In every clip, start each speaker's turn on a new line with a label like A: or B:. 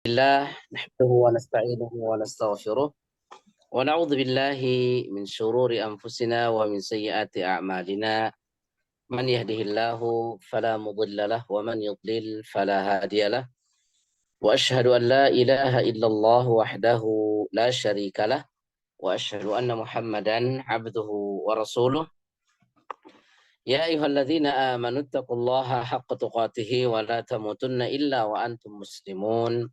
A: الله نحمده ونستعينه ونستغفره ونعوذ بالله من شرور أنفسنا ومن سيئات أعمالنا من يهده الله فلا مضل له ومن يضلل فلا هادي له وأشهد أن لا إله إلا الله وحده لا شريك له وأشهد أن محمدا عبده ورسوله يا أيها الذين آمنوا اتقوا الله حق تقاته ولا تموتن إلا وأنتم مسلمون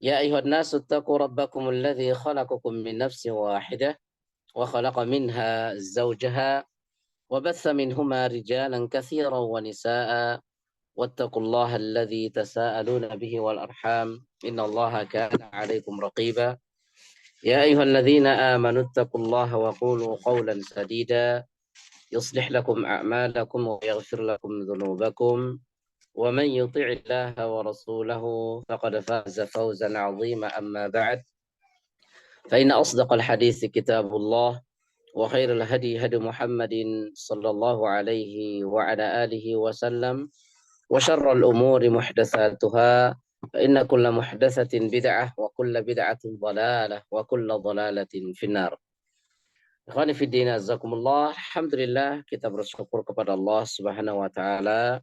A: يا أيها الناس اتقوا ربكم الذي خلقكم من نفس واحدة وخلق منها زوجها وبث منهما رجالا كثيرا ونساء واتقوا الله الذي تساءلون به والأرحام إن الله كان عليكم رقيبا يا أيها الذين آمنوا اتقوا الله وقولوا قولا سديدا يصلح لكم أعمالكم ويغفر لكم ذنوبكم ومن يطع الله ورسوله فقد فاز فوزا عظيما أما بعد فإن أصدق الحديث كتاب الله وخير الهدي هدي محمد صلى الله عليه وعلى آله وسلم وشر الأمور محدثاتها فإن كل محدثة بدعة وكل بدعة ضلالة وكل ضلالة في النار. Ikhwani fi din azakumullah. Alhamdulillah kita bersyukur kepada Allah Subhanahu wa taala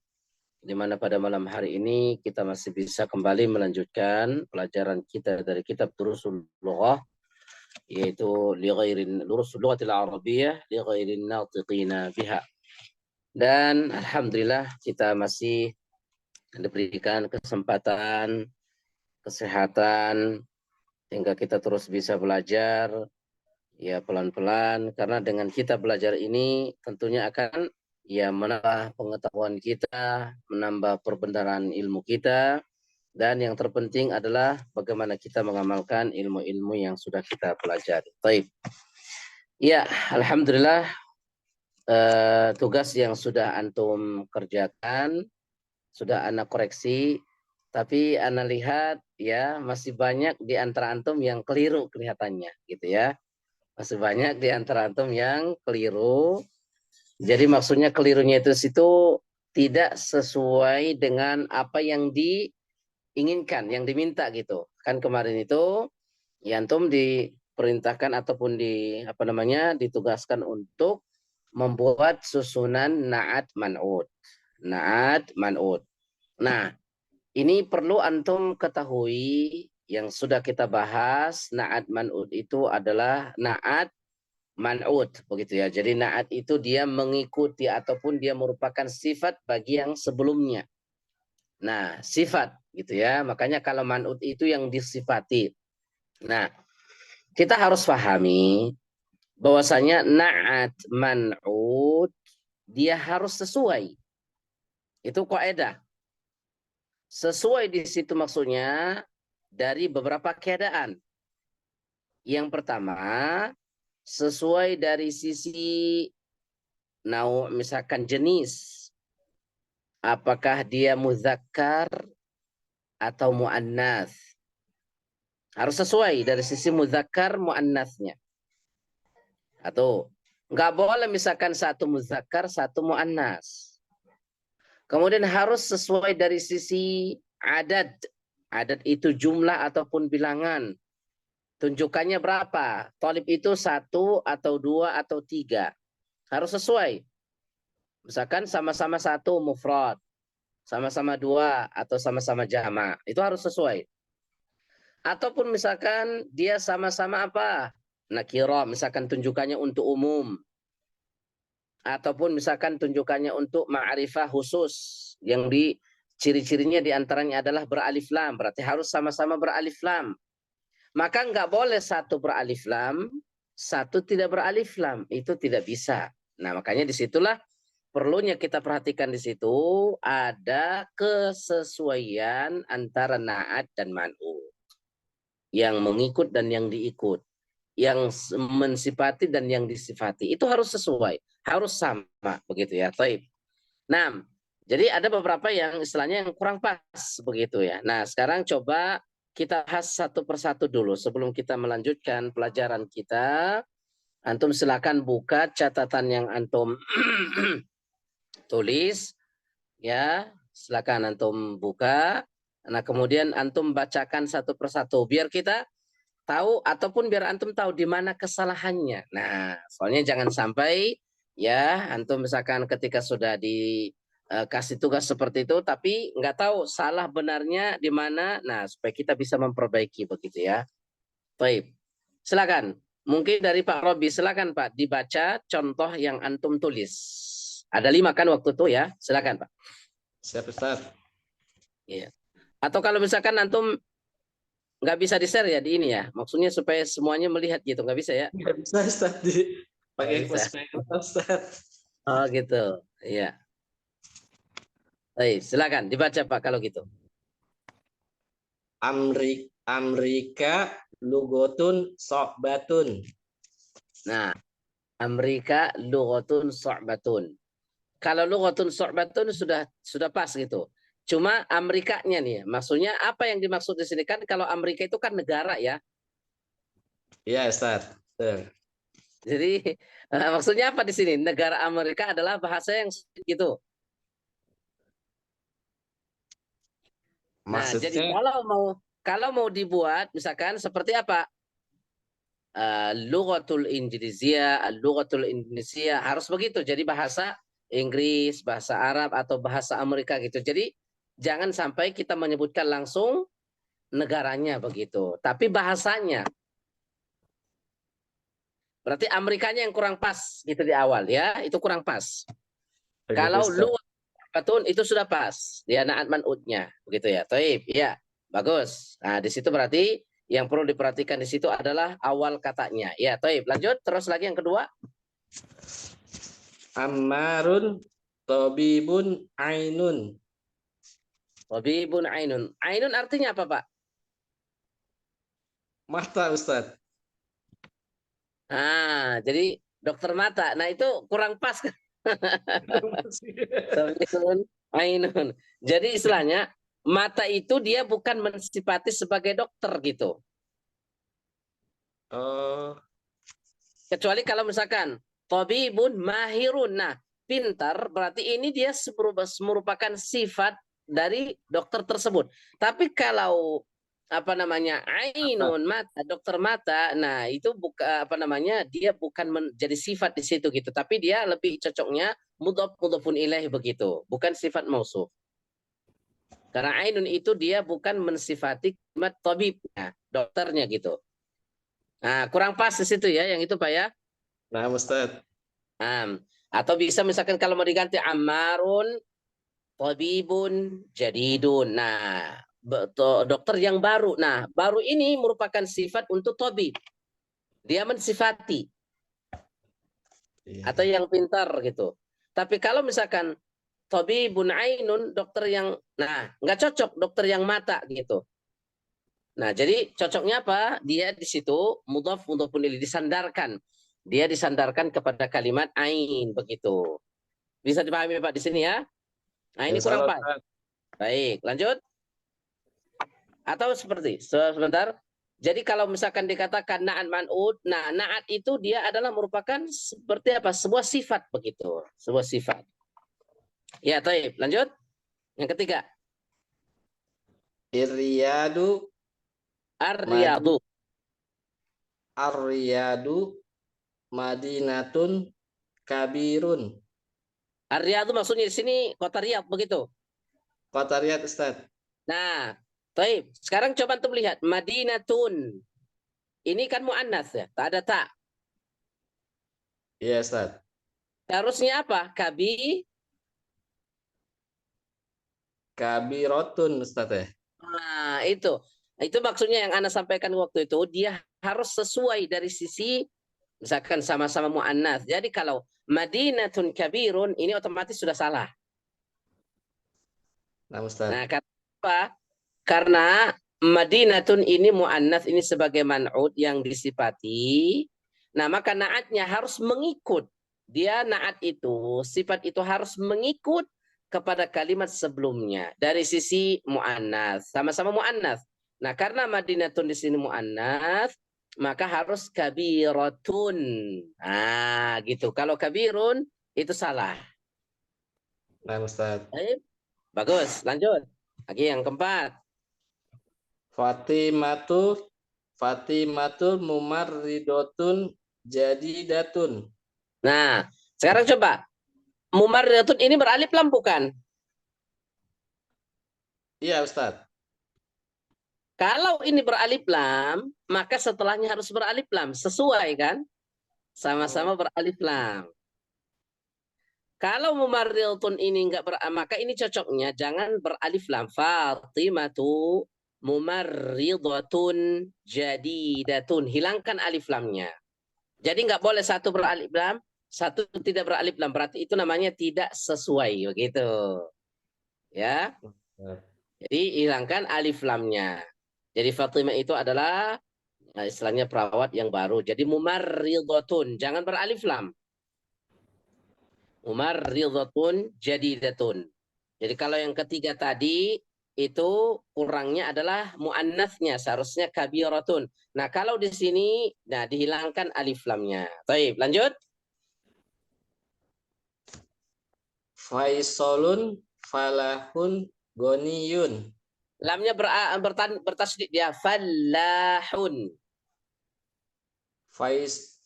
A: di mana pada malam hari ini kita masih bisa kembali melanjutkan pelajaran kita dari kitab Durusul Lughah, yaitu Durusul Lughatil Arabiyyah li ghairin natiqina biha. Dan alhamdulillah kita masih diberikan kesempatan, kesehatan hingga kita terus bisa belajar ya pelan-pelan, karena dengan kita belajar ini tentunya akan ya menambah pengetahuan kita, menambah perbendaharaan ilmu kita, dan yang terpenting adalah bagaimana kita mengamalkan ilmu-ilmu yang sudah kita pelajari. Baik. Ya, alhamdulillah tugas yang sudah antum kerjakan sudah ana koreksi, tapi ana lihat ya masih banyak di antara antum yang keliru kelihatannya gitu ya. Masih banyak di antara antum yang keliru. Jadi maksudnya kelirunya itu situ tidak sesuai dengan apa yang diinginkan, yang diminta gitu. Kan kemarin itu ya antum diperintahkan ataupun ditugaskan untuk membuat susunan na'at man'ud. Na'at man'ud. Nah, ini perlu antum ketahui yang sudah kita bahas, na'at man'ud itu adalah na'at man'ud, begitu ya. Jadi na'at itu dia mengikuti ataupun dia merupakan sifat bagi yang sebelumnya. Nah, sifat gitu ya. Makanya kalau man'ud itu yang disifati. Nah, kita harus pahami bahwasanya na'at man'ud dia harus sesuai. Itu kaidah. Sesuai di situ maksudnya dari beberapa keadaan. Yang pertama, sesuai dari sisi misalkan jenis. Apakah dia muzakkar atau muannats? Harus sesuai dari sisi muzakkar muannatsnya. Atau nggak boleh misalkan satu muzakkar, satu muannats. Kemudian harus sesuai dari sisi adad. Adad itu jumlah ataupun bilangan. Tunjukannya berapa? Thalib itu 1 atau 2 atau 3. Harus sesuai. Misalkan sama-sama 1 mufrad, sama-sama 2 atau sama-sama jama'. Itu harus sesuai. Ataupun misalkan dia sama-sama apa? Nakira, misalkan tunjukannya untuk umum. Ataupun misalkan tunjukannya untuk ma'rifah khusus yang ciri-cirinya diantaranya adalah beralif lam, berarti harus sama-sama beralif lam. Maka nggak boleh satu beralif lam, satu tidak beralif lam, itu tidak bisa. Nah makanya disitulah perlunya kita perhatikan di situ ada kesesuaian antara na'at dan man'ud, yang mengikut dan yang diikut, yang mensifati dan yang disifati, itu harus sesuai. Harus sama begitu ya. Taib. Nah, jadi ada beberapa yang istilahnya yang kurang pas begitu ya. Nah, sekarang coba kita bahas satu persatu dulu sebelum kita melanjutkan pelajaran kita. Antum silakan buka catatan yang antum tulis ya. Silakan antum buka Nah, kemudian antum bacakan satu persatu biar kita tahu ataupun biar antum tahu di mana kesalahannya. Nah, soalnya jangan sampai ya antum misalkan ketika sudah dikasih tugas seperti itu tapi nggak tahu salah benarnya di mana. Nah, supaya kita bisa memperbaiki begitu ya. Baik. Silakan. Mungkin dari Pak Robi, silakan Pak dibaca contoh yang antum tulis. Ada 5 kan waktu itu ya. Silakan Pak.
B: Siap Ustaz.
A: Iya. Atau kalau misalkan antum nggak bisa di-share ya di ini ya. Maksudnya supaya semuanya melihat gitu. Nggak bisa ya?
B: Nggak bisa Ustaz
A: Nggak
B: pakai
A: bisa.
B: Ustaz.
A: Oh gitu. Iya. Baik, silakan dibaca Pak kalau gitu.
B: Amrika lugotun sokbatun.
A: Nah, Amerika lughatun su'batun. Kalau lughatun su'batun sudah pas gitu. Cuma Amerikanya nih, maksudnya apa yang dimaksud di sini kan kalau Amerika itu kan negara ya.
B: Iya Ustaz.
A: Jadi maksudnya apa di sini? Negara Amerika adalah bahasa yang sulit gitu. Nah, jadi
B: Maksudnya
A: kalau mau dibuat misalkan seperti apa? Lughatul Indonesia, lughatul Indonesia harus begitu. Jadi bahasa Inggris, bahasa Arab atau bahasa Amerika gitu. Jadi jangan sampai kita menyebutkan langsung negaranya begitu, tapi bahasanya. Berarti Amerikanya yang kurang pas gitu di awal ya, itu kurang pas.
B: begitu
A: Kalau
B: Ustaz.
A: lughatun itu sudah pas, dia naat man'utnya begitu ya. Taib, ya. Bagus. Nah, di situ berarti yang perlu diperhatikan di situ adalah awal katanya. Ya, taib. Lanjut terus lagi yang kedua.
B: Ammarun tabibun ainun.
A: Tabibun ainun. Ainun artinya apa, Pak?
B: Mata Ustaz.
A: Jadi dokter mata. Nah, itu kurang pas kan? Tabibun ainun. Jadi istilahnya mata itu dia bukan mensifati sebagai dokter gitu.
B: Oh,
A: Kecuali kalau misalkan tabibun mahirun. Nah, pintar berarti ini dia merupakan sifat dari dokter tersebut. Tapi kalau apa namanya
B: mata.
A: ainun mata dokter mata, nah itu bukan apa namanya dia bukan menjadi sifat di situ gitu, tapi dia lebih cocoknya mudhafun ilaih begitu, bukan sifat mausuf. Karena ainun itu dia bukan mensifati kalimat tabibnya, dokternya gitu. Nah, kurang pas di situ ya, yang itu Pak ya.
B: Nah Ustaz.
A: Atau bisa misalkan kalau mau diganti Ammarun, Tabibun, Jadidun. Nah, dokter yang baru. Nah, baru ini merupakan sifat untuk tabib. Dia mensifati
B: Iya.
A: atau yang pintar gitu. Tapi kalau misalkan Tabibun Ainun, dokter yang, nah nggak cocok dokter yang mata gitu. Nah, jadi cocoknya apa? Dia di situ mudhafun ilaih disandarkan. Dia disandarkan kepada kalimat ain begitu. Bisa dipahami Pak di sini ya? Nah, ini
B: Insya
A: kurang
B: Allah
A: pas.
B: Ustaz.
A: Baik, lanjut. Atau seperti sebentar. Jadi kalau misalkan dikatakan na'at man'ud, nah na'at itu dia adalah merupakan seperti apa? Sebuah sifat begitu, sebuah sifat. Ya, taib. Lanjut. Yang ketiga,
B: Iryadu madi
A: ar-riyadu.
B: Ar-Riyadu Madinatun Kabirun.
A: Ar-riyadu maksudnya di sini kota Riyadh begitu.
B: Kota Riyadh Ustaz.
A: Nah, taib. Sekarang coba untuk melihat Madinatun. Ini kan muannats ya, tak ada tak.
B: Iya Ustaz.
A: Harusnya apa?
B: Kabirotun Ustaz ya.
A: Nah, itu maksudnya yang Anda sampaikan waktu itu, dia harus sesuai dari sisi misalkan sama-sama muannats. Jadi kalau Madinatun kabirun ini otomatis sudah salah.
B: Nah Ustaz.
A: Nah, kenapa? Karena Madinatun ini muannats ini sebagai man'ud yang disifati. Nah, maka naatnya harus mengikut. Dia naat itu, sifat itu harus mengikut kepada kalimat sebelumnya dari sisi muannats, sama-sama muannats. Nah, karena Madinatun di sini muannats, maka harus kabiratun. Nah, gitu. Kalau kabirun itu salah.
B: Nah Ustaz.
A: Baik. Bagus, lanjut. Lagi yang keempat.
B: Fatimatu mumarridotun jadidatun.
A: Nah, sekarang coba. Mumarridatun ini beralif lam bukan?
B: Iya, Ustaz.
A: Kalau ini beralif lam, maka setelahnya harus beralif lam. Sesuai kan? Sama-sama beralif lam. Kalau mumarridatun ini enggak maka ini cocoknya jangan beralif lam. Fatimatu mumarridatun jadidatun. Hilangkan alif lamnya. Jadi nggak boleh satu beralif lam, satu tidak beralif lam. Berarti itu namanya tidak sesuai begitu. Ya. Jadi hilangkan alif lamnya. Jadi Fatimah itu adalah istilahnya perawat yang baru. Jadi mumarridatun, jangan beralif lam. Mumarridatun jadidatun. Jadi kalau yang ketiga tadi itu kurangnya adalah muannasnya, seharusnya kabiratun. Nah, kalau di sini nah dihilangkan alif lamnya. Baik, lanjut.
B: Faisolun falahun goniyun.
A: Lamnya bertasydid dia fallahun.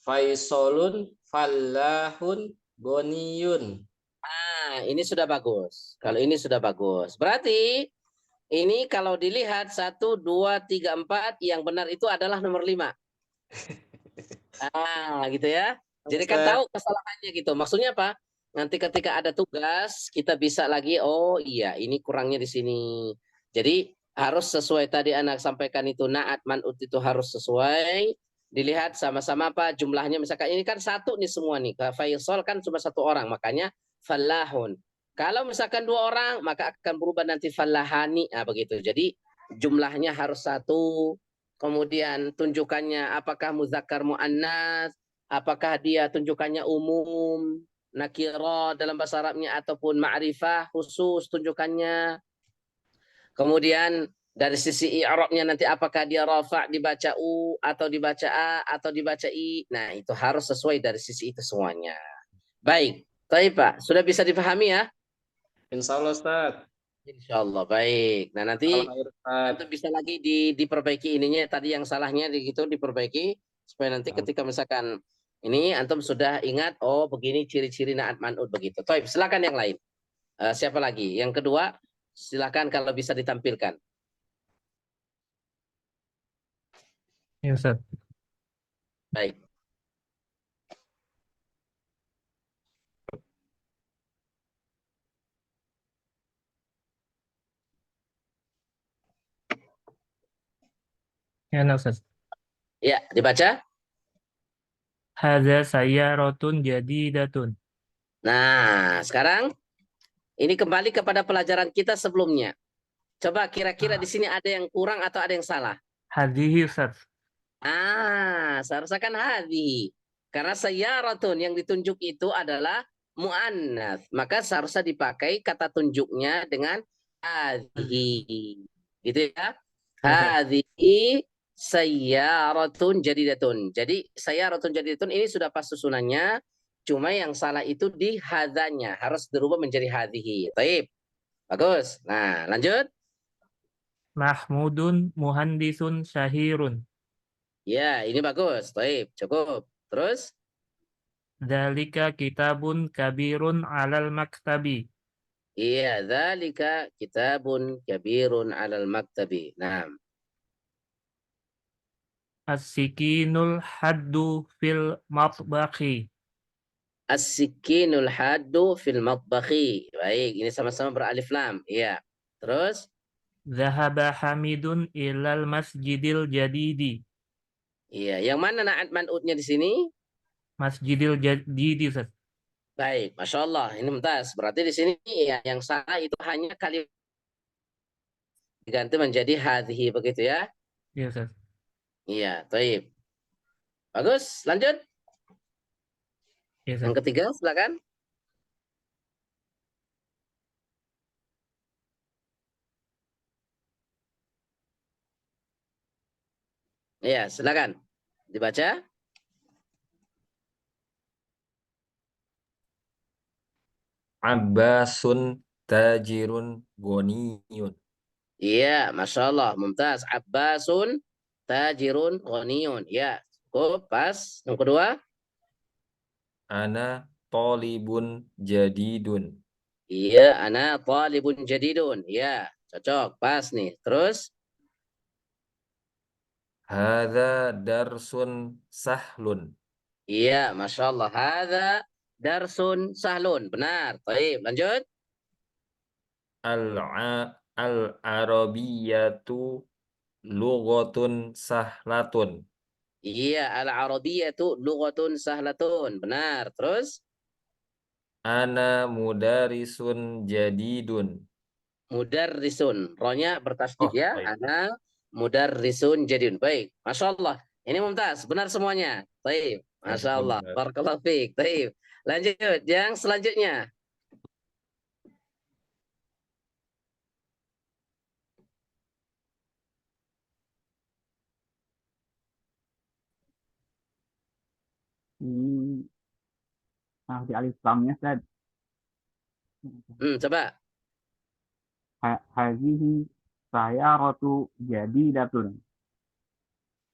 B: Faisolun falahun goniyun.
A: Nah, ini sudah bagus. Kalau ini sudah bagus. Berarti ini kalau dilihat 1, 2, 3, 4 yang benar itu adalah nomor 5. Gitu ya. Jadi kan tahu kesalahannya gitu. Maksudnya apa? Nanti ketika ada tugas kita bisa lagi, oh iya ini kurangnya di sini. Jadi harus sesuai tadi anak sampaikan itu naat manut itu harus sesuai. Dilihat sama-sama apa jumlahnya. Misalkan ini kan satu nih semua nih. Faisal kan cuma satu orang, makanya falahun. Kalau misalkan 2 orang, maka akan berubah nanti falahani. Nah, begitu. Jadi jumlahnya harus satu. Kemudian tunjukannya apakah muzakkar muannas, apakah dia tunjukannya umum, nakira dalam bahasa Arabnya ataupun ma'rifah khusus tunjukannya. Kemudian dari sisi i'rabnya nanti apakah dia rafa' dibaca u atau dibaca a atau dibaca i. Nah, itu harus sesuai dari sisi itu semuanya. Baik, baik Pak, sudah bisa dipahami ya?
B: Insya Allah, Ustaz.
A: Insya Allah baik. Nah nanti
B: Ustaz.
A: antum bisa lagi diperbaiki ininya tadi yang salahnya gitu diperbaiki supaya nanti ketika misalkan ini antum sudah ingat oh begini ciri-ciri naat man'ud begitu. Baik, silakan yang lain. Siapa lagi? Yang kedua, silakan kalau bisa ditampilkan.
C: Ya, Ustaz.
A: Baik.
C: Ya, nah, Ustaz.
A: Ya, dibaca.
C: Hadza sayyaratun jadidatun.
A: Nah, sekarang ini kembali kepada pelajaran kita sebelumnya. Coba kira-kira di sini ada yang kurang atau ada yang salah?
C: Hadhihi, Ustaz.
A: Seharusnya kan hadhi. Karena sayyaratun yang ditunjuk itu adalah mu'annas. Maka seharusnya dipakai kata tunjuknya dengan hadhi. Gitu ya. Hadhi sayyaratun jadidatun. Jadi sayyaratun jadidatun ini sudah pas susunannya. Cuma yang salah itu di hadanya. Harus dirubah menjadi hadhihi. Baik. Bagus. Nah, lanjut.
C: Mahmudun muhandisun syahirun.
A: Ya, ini bagus. Baik, cukup. Terus?
C: Dzalika kitabun kabirun alal maktabi.
A: Iya, dzalika kitabun kabirun 'alal maktabi. Nah,
C: As-sikinul haddu fil matbakhi.
A: as-sikinul haddu fil matbakhi. Baik, ini sama-sama beralif lam. Iya. Terus?
C: Zahaba Hamidun ilal masjidil jadidi.
A: Iya, yang mana na'at man'utnya di sini?
C: Masjidil jadidi, Ustaz.
A: Baik, Masya Allah. Ini mumtaz. Berarti di sini ya, yang salah itu hanya kalimat diganti menjadi hadhihi begitu ya.
C: Ya, Ustaz.
A: Iya, baik. Bagus, lanjut.
C: Ya, Ustaz.
A: Yang ketiga, silakan. Iya, silakan. Dibaca.
D: Abbasun tajirun goniyun.
A: Iya, Masya Allah, mumtaz. Abbasun tajirun ghaniyun. Ya, cukup, pas. Yang kedua,
D: Ana tolibun jadidun.
A: iya, ana talibun jadidun. Ya, cocok, pas nih. Terus,
D: Hadza darsun sahlun.
A: iya, Masya Allah. Hadza darsun sahlun. Benar. Baik, lanjut.
D: Al-Arabiyatu lughatun sahlatun.
A: Iya, al-Arabiyyatu lughatun sahlatun. Benar. Terus,
D: Ana mudarisun jadidun.
A: mudarrisun. Ronya bertasydid
D: Oh,
A: ya.
D: baik.
A: Ana mudarrisun jadidun. Baik. Masya Allah. Ini mumtaz. Benar semuanya. Baik. Masya Allah.
D: Alhamdulillah.
A: Barakallahu fiik. Baik. Lanjut. Yang selanjutnya.
E: Ini di alif lamnya Ustaz.
A: Coba.
E: Hadhihi sayyaratu jadidatun.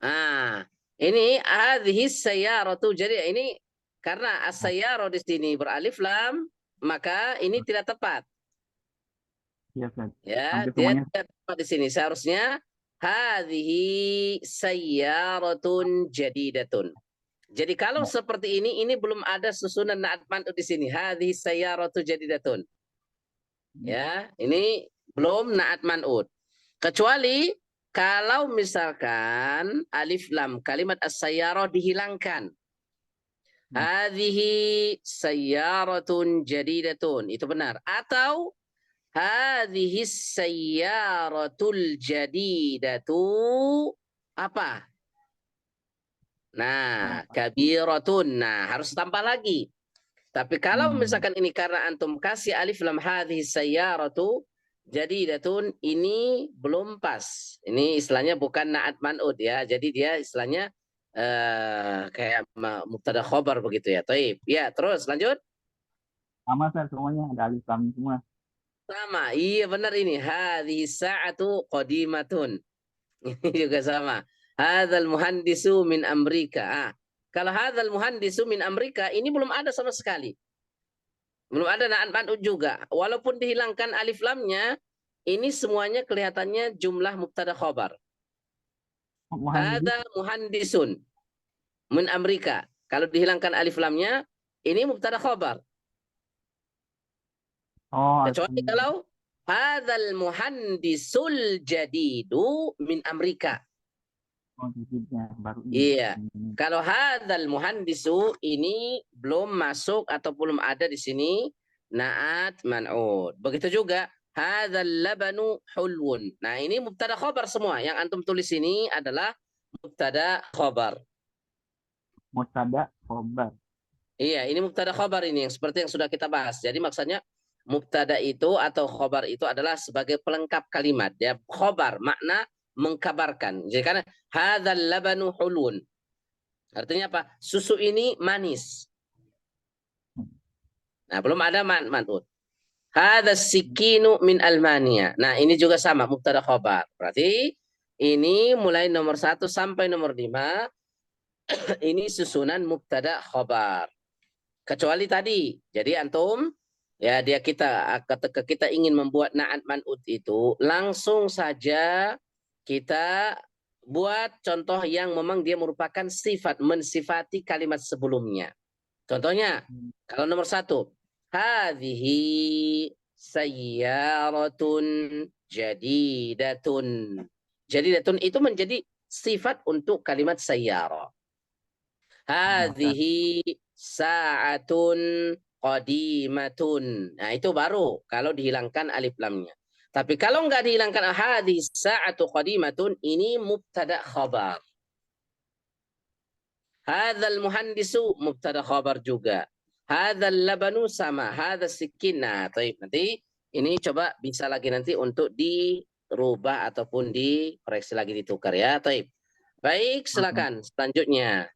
A: Ah, ini hadhihi sayyaratu. Jadi ini karena as-sayyara di sini beralif lam, maka ini tidak tepat.
E: Iya Ustaz.
A: Ya,
E: Hampir
A: dia
E: semuanya.
A: tidak tepat di sini. Seharusnya hadhihi sayyaratun jadidatun. Jadi kalau seperti ini belum ada susunan na'at man'ut di sini. Hadhihi sayyaratu jadidatun. Ya, ini belum na'at man'ut. Kecuali kalau misalkan alif lam kalimat as-sayyarah dihilangkan. Hadhihi sayyaratun jadidatun. Itu benar. Atau hadhihi sayyaratul jadidatu apa? Nah, kabiratun. Nah, harus tambah lagi. Tapi kalau misalkan ini karena antum kasih alif lam hadhihi sayyaratu jadidatun, ini belum pas. Ini istilahnya bukan na'at man'ud ya. Jadi dia istilahnya kayak mubtada khobar begitu ya. Taib. Ya, terus lanjut.
E: Sama Ustaz semuanya ada alif lam semua.
A: Sama. Iya benar ini. Hadhihi sa'atu qadimatun. Ini juga sama. Hadzal muhandisu min Amerika. Kalau hadzal muhandisu min Amerika ini belum ada sama sekali. Belum ada na'at man'ud juga. Walaupun dihilangkan alif lamnya, ini semuanya kelihatannya jumlah mubtada khobar. Hadza muhandisun min Amerika. Kalau dihilangkan alif lamnya, ini mubtada khobar.
E: Oh,
A: Kecuali kalau hadzal muhandisul jadidu min Amerika.
E: baru ini.
A: Iya. Kalau hadzal muhandisu ini belum masuk atau belum ada di sini na'at man'ud. Begitu juga hadzal labanu hulwun. Nah, ini mubtada khabar semua. Yang antum tulis ini adalah mubtada khabar.
E: Mubtada khobar.
A: Iya, ini mubtada khabar ini yang seperti yang sudah kita bahas. Jadi maksudnya mubtada itu atau khabar itu adalah sebagai pelengkap kalimat. Ya, khabar makna mengkabarkan. Jadi karena hadzal labanu hulun. Artinya apa? Susu ini manis. Nah, belum ada man'ut. Hadza sikinu min Almania. Nah, ini juga sama mubtada khabar. Berarti ini mulai nomor 1 sampai nomor 5 ini susunan mubtada khabar. Kecuali tadi. Jadi antum ya ketika kita ingin membuat na'at man'ut itu langsung saja kita buat contoh yang memang dia merupakan sifat, mensifati kalimat sebelumnya. Contohnya, kalau nomor 1, hadhihi sayyaratun jadidatun. Jadidatun itu menjadi sifat untuk kalimat sayyarah. Hadhihi sa'atun qadimatun. Nah, itu baru kalau dihilangkan alif lamnya. Tapi kalau enggak dihilangkan hadhihi sa'atu qadimatun, ini mubtada khabar. Hadzal muhandisu mubtada khabar juga. Hadzal labanu sama, hadzal sikin. Nah, nanti ini coba bisa lagi nanti untuk dirubah ataupun dikoreksi lagi ditukar ya. Baik, silakan selanjutnya.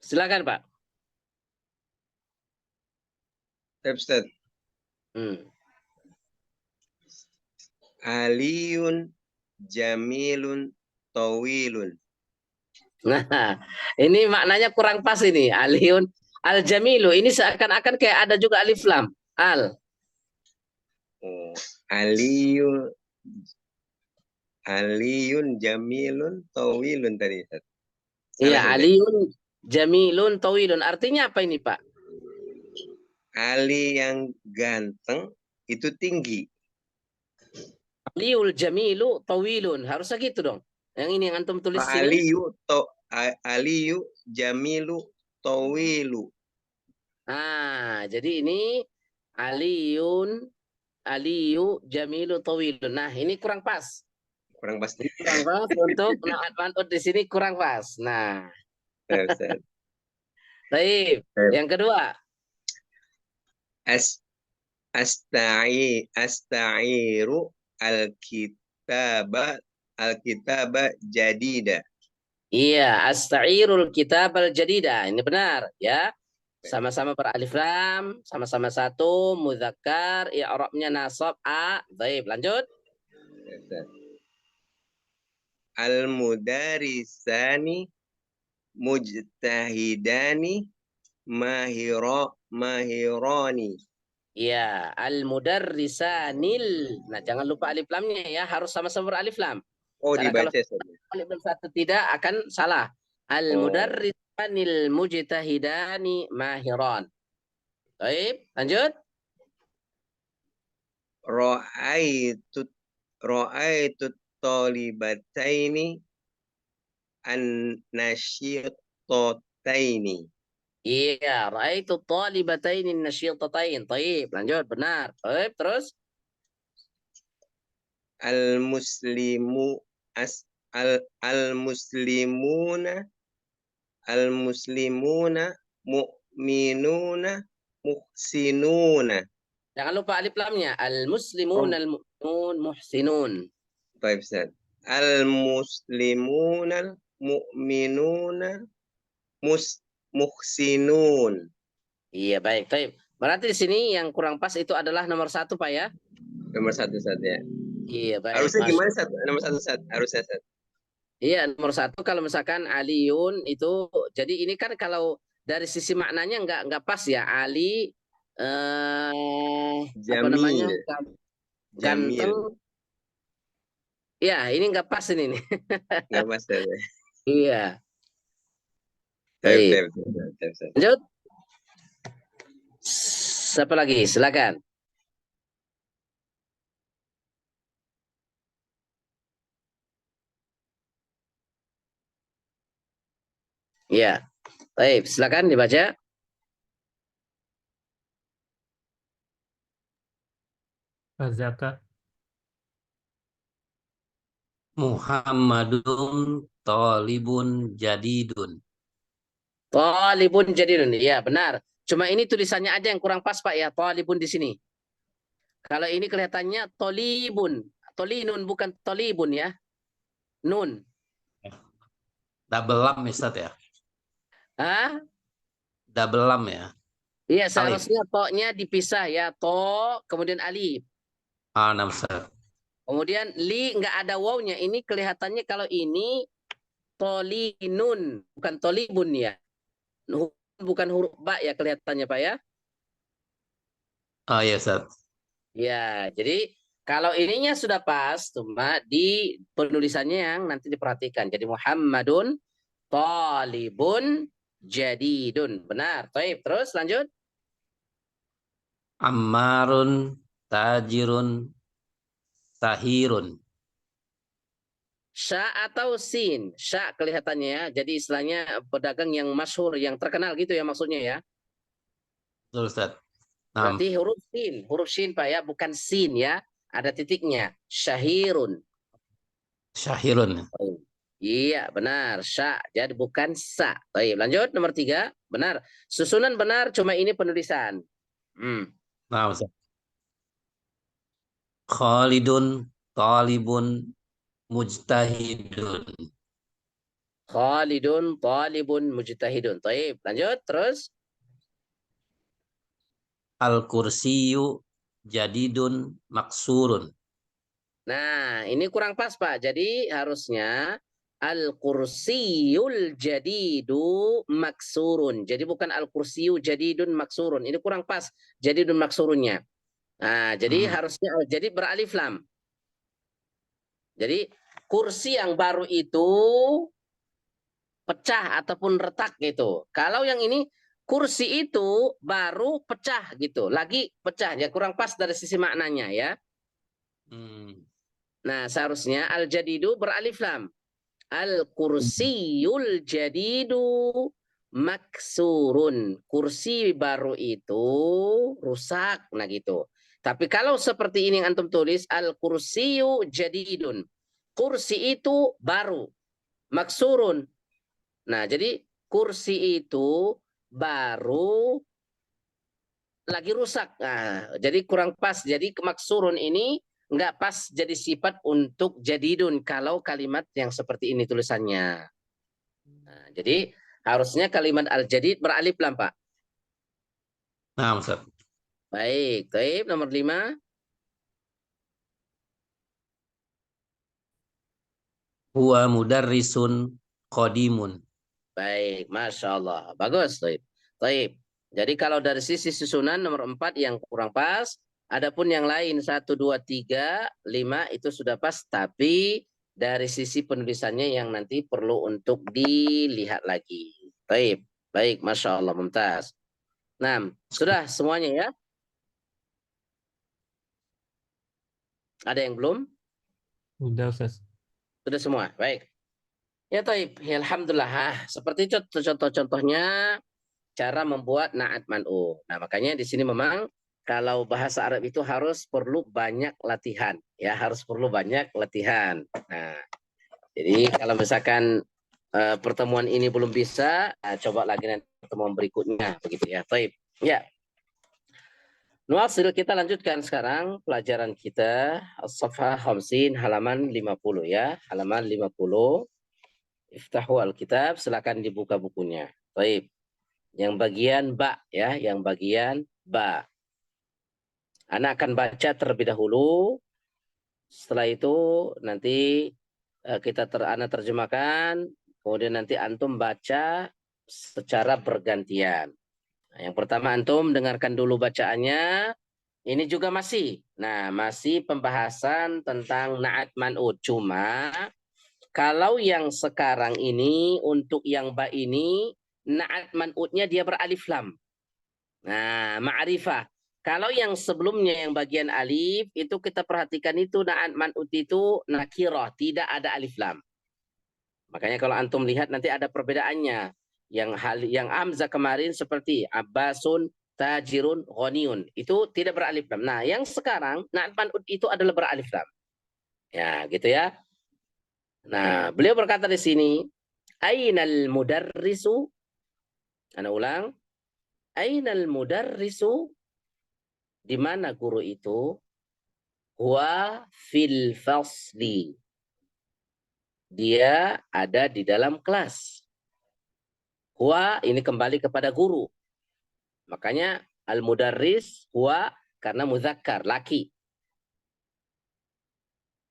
A: Silakan, Pak.
F: Ustaz.
A: Hmm.
F: Aliyun jamilun tawilun.
A: Nah, ini maknanya kurang pas ini. Aliyun al-jamilu. Ini seakan-akan kayak ada juga alif lam. Al.
F: Oh, Aliyun jamilun tawilun tadi, Ustaz.
A: Iya,
F: Salah, Ustaz.
A: aliyun jamilun tawilun. Artinya apa ini, Pak?
F: Ali yang ganteng itu tinggi.
A: Aliyul jamilu tawilun. Harusnya gitu dong. Yang ini yang antum tulis sini.
F: Aliyu jamilu tawilu.
A: Jadi ini aliyu jamilu tawilun. Nah, ini kurang pas.
F: Kurang pasti.
A: Kurang pas untuk naat manut di sini kurang pas. Nah,
F: Ustaz.
A: baik. Yang kedua.
F: Asta'iru alkitaba jadida.
A: Iya, asta'irul kitab al-jadida. Ini benar, ya. Sama-sama beralif lam, sama-sama satu, mudzakkar, i'rabnya nasab a. Baik, lanjut.
F: Al-mudarisani mujtahidani mahirani.
A: Iya, al-mudarrisanil. Nah, jangan lupa alif lamnya ya, harus sama-sama beralif lam.
F: Oh,
A: Karena kalau
F: dibaca.
A: alif lam satu tidak akan salah. Al-mudarrisanil mujtahidani mahiran. Baik, lanjut.
F: Ra'aitu talibataini an-nasyitataini.
A: Iya, raaitu talibataini nasyitatain. Baik, lanjut, benar. Baik, terus
F: al-muslimuna mu'minuna muhsinuna.
A: jangan lupa alif lamnya. Al-muslimun al-mu'minun muhsinun.
F: Baik, Ustaz. Al-muslimuna mu'minuna muhsinun.
A: Iya, baik. Baik. Berarti di sini yang kurang pas itu adalah nomor satu, Pak ya?
F: Nomor satu, Ustaz, ya.
A: Iya, baik.
F: Harusnya gimana, Ustaz? Nomor satu, Ustaz. Harusnya, Ustaz.
A: Iya, nomor satu kalau misalkan aliyun itu, jadi ini kan kalau dari sisi maknanya nggak pas ya. Ali, apa namanya? Ganteng. Ya, ini nggak pas ini nih.
F: Nggak pas, Ustaz.
A: Iya.
F: Baik.
A: Lanjut. Siapa lagi? Silakan. Iya. Baik, silakan dibaca.
C: Fazaka.
B: Muhammadun talibun jadidun.
A: Talibun jadidun. Ya, benar. Cuma ini tulisannya aja yang kurang pas, Pak ya. Talibun di sini. Kalau ini kelihatannya tolibun. Tolinun bukan tolibun ya. Nun.
B: Double lam Ustaz ya.
A: Hah?
B: Double lam ya.
A: Iya, seharusnya to-nya dipisah ya. To, kemudian alif.
B: Nah, Ustaz.
A: Kemudian li nggak ada wawnya. Ini kelihatannya kalau ini tolinun, bukan tolibun ya. Bukan huruf ba ya kelihatannya, Pak ya.
B: Oh iya, Ustaz.
A: Ya, jadi kalau ininya sudah pas, cuma di penulisannya yang nanti diperhatikan. Jadi Muhammadun talibun jadidun. Benar. Baik, terus lanjut.
B: Ammarun tajirun sahirun.
A: Sya atau sin? Sya kelihatannya ya. Jadi istilahnya pedagang yang masyhur, yang terkenal gitu ya maksudnya ya.
B: Betul, Ustaz.
A: Berarti huruf sin Pak ya, bukan sin ya. Ada titiknya. Syahirun.
B: Syahirun.
A: Iya, benar. Sya. Jadi bukan sa. Baik, lanjut nomor 3. Benar. Susunan benar, cuma ini penulisan.
B: Nah, Ustaz. Khalidun talibun mujtahidun.
A: Khalidun talibun mujtahidun. Baik, lanjut terus.
B: Al-kursiyu jadidun maksurun.
A: Nah, ini kurang pas, Pak. Jadi harusnya al-kursiyul jadidu maksurun. Jadi bukan al-kursiyu jadidun maksurun. Ini kurang pas. Jadidun maksurunnya. Nah, jadi harusnya jadi beralif lam. Jadi kursi yang baru itu pecah ataupun retak gitu. Kalau yang ini kursi itu baru pecah gitu. Lagi pecah. Ya kurang pas dari sisi maknanya ya. Nah, seharusnya al-jadidu beralif lam. Al-kursiyul jadidu maksurun. Kursi baru itu rusak. Nah gitu. Tapi kalau seperti ini yang antum tulis, al-kursiyu jadidun. Kursi itu baru. Maksurun. Nah, jadi kursi itu baru lagi rusak. Nah, jadi kurang pas. Jadi maksurun ini nggak pas jadi sifat untuk jadidun kalau kalimat yang seperti ini tulisannya. Nah, jadi harusnya kalimat al-jadid beralif lam, Pak.
B: Nah, Ustaz.
A: Baik, baik. Nomor 5.
B: Huwa mudarrisun qadimun.
A: Baik, Masya Allah. Bagus, baik. Baik. Jadi kalau dari sisi susunan nomor 4 yang kurang pas. Adapun yang lain 1, 2, 3, 5 itu sudah pas, tapi dari sisi penulisannya yang nanti perlu untuk dilihat lagi. Baik, baik, Masya Allah, mumtaz. Nah, sudah semuanya ya? Ada yang belum?
C: Udah, Ustaz.
A: Sudah semua, baik. Ya, taib. Ya, alhamdulillah. Seperti contoh-contohnya cara membuat na'at man'u. Nah, makanya di sini memang kalau bahasa Arab itu harus perlu banyak latihan, ya harus perlu banyak latihan. Nah, jadi kalau misalkan pertemuan ini belum bisa, coba lagi nanti pertemuan berikutnya, begitu ya. Baik, ya. Nuasil, kita lanjutkan sekarang pelajaran kita As-Safhah Khamsin halaman 50 ya, halaman 50. Iftahu al-kitab, silakan dibuka bukunya. Baik. Yang bagian ba ya, yang bagian ba. Anak akan baca terlebih dahulu. Setelah itu nanti Ana terjemahkan. Kemudian nanti antum baca secara bergantian. Nah, yang pertama antum dengarkan dulu bacaannya. Ini juga masih. Nah, masih pembahasan tentang na'at man'ud. Cuma kalau yang sekarang ini untuk yang ba ini na'at man'udnya dia beralif lam. Nah, ma'rifah. Kalau yang sebelumnya yang bagian alif itu kita perhatikan itu na'at man'ud itu nakirah, tidak ada alif lam. Makanya kalau antum lihat nanti ada perbedaannya. Yang hamzah kemarin seperti Abbasun, Tajirun, Ghaniun itu tidak beralif lam. Nah, yang sekarang na'at man'ud itu adalah beralif lam. Ya, gitu ya. Nah, beliau berkata di sini, Ainal mudarrisu? Ana ulang. Ainal mudarrisu? Di mana guru itu? Huwa fil fasli. Dia ada di dalam kelas. Huwa ini kembali kepada guru. Makanya al-mudarris huwa karena muzakkar, laki.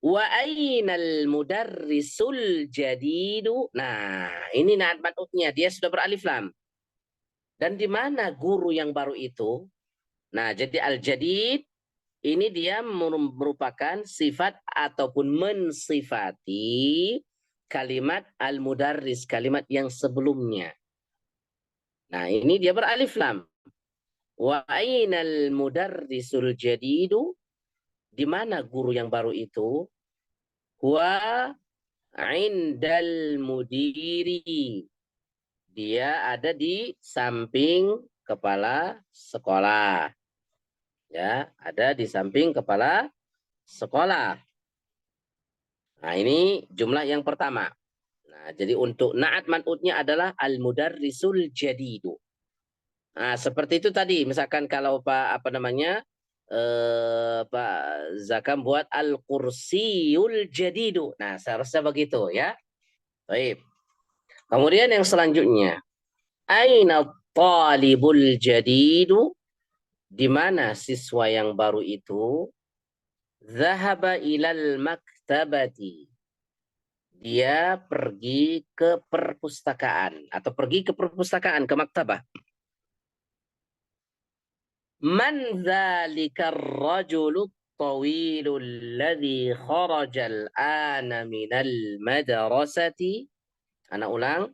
A: Wa ainal mudarrisul jadidu. Nah, ini na'at man'udnya, dia sudah beralif lam. Dan di mana guru yang baru itu? Nah, jadi al-jadid ini dia merupakan sifat ataupun mensifati kalimat al-mudarris, kalimat yang sebelumnya. Nah, ini dia beralif lam. Wa ainal mudarrisul jadidu? Di mana guru yang baru itu? Wa indal mudiri. Dia ada di samping kepala sekolah. Ya, ada di samping kepala sekolah. Nah, ini jumlah yang pertama. Nah, jadi untuk na'at man'udnya adalah al-mudarrisul jadidu. Nah, seperti itu tadi. Misalkan kalau Pak Pak Zakam buat al-kursiyul jadidu. Nah, seharusnya begitu ya. Baik. Kemudian yang selanjutnya. Aina talibul jadidu? Di mana siswa yang baru itu? Zahaba ilal maktabati. Dia pergi ke perpustakaan atau pergi ke perpustakaan, ke maktabah. Man dzalika ar-rajulu at-tawilu alladhi kharaja al-ana minal madrasati. Ana ulang.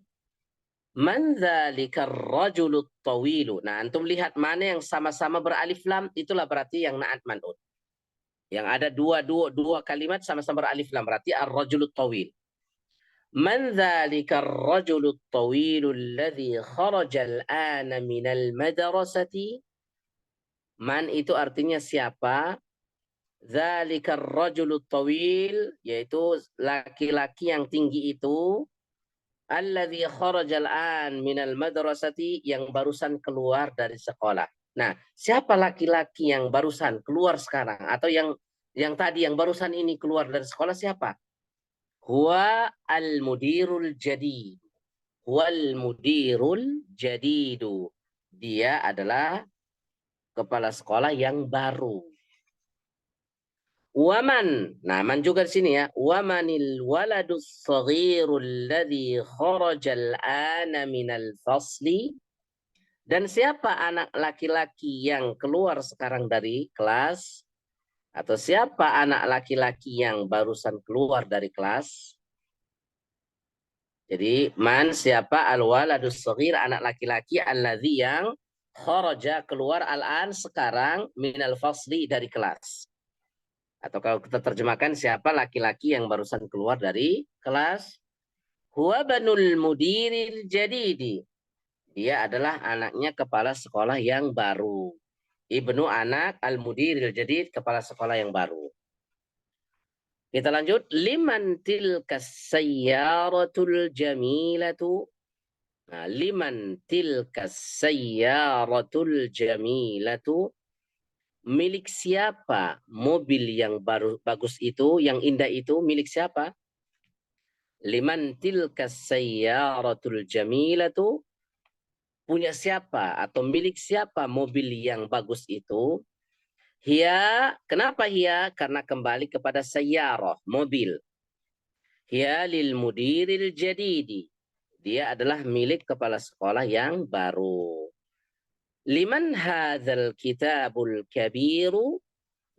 A: Man dzalika ar-rajulu at-tawilu. Nah, antum lihat mana yang sama-sama beralif lam, itulah berarti yang na'at man'ut. Yang ada dua kalimat sama-sama beralif lam, berarti ar-rajulu at-tawil. Man dzalika ar-rajulu at-tawilu alladhi kharaja al-ana minal madrasati. Man itu artinya siapa? Dzalika ar-rajulu at-tawil, yaitu laki-laki yang tinggi itu. Alladzi kharajal an minal madrasati, yang barusan keluar dari sekolah. Nah, siapa laki-laki yang barusan keluar sekarang atau yang tadi yang barusan ini keluar dari sekolah siapa? Huwa al-mudirul jadid. Huwa al-mudirul jadidu. Dia adalah kepala sekolah yang baru. Waman, nah man juga di sini ya. Wamanil waladus saghirul ladzi kharajal ana minal fasli. Dan siapa anak laki-laki yang keluar sekarang dari kelas? Atau siapa anak laki-laki yang barusan keluar dari kelas? Jadi man siapa? Al waladus saghir, anak laki-laki, alladzi yang kharaja keluar al-an sekarang minal fasli dari kelas. Atau kalau kita terjemahkan siapa laki-laki yang barusan keluar dari kelas? Huwa banul mudiril jadidi. Dia adalah anaknya kepala sekolah yang baru. Ibnu anak al-mudiril jadid, kepala sekolah yang baru. Kita lanjut. Liman tilkas sayyaratul jamilatu. Nah, liman tilkas sayyaratul jamilatu. Milik siapa mobil yang baru bagus itu, yang indah itu, milik siapa? Liman tilkas sayyaratul jamilatu, punya siapa atau milik siapa mobil yang bagus itu? Hiya, kenapa hiya? Karena kembali kepada sayyarah, mobil. Hiya lil mudiril jadidi. Dia adalah milik kepala sekolah yang baru. Liman hadzal kitabul kabiru,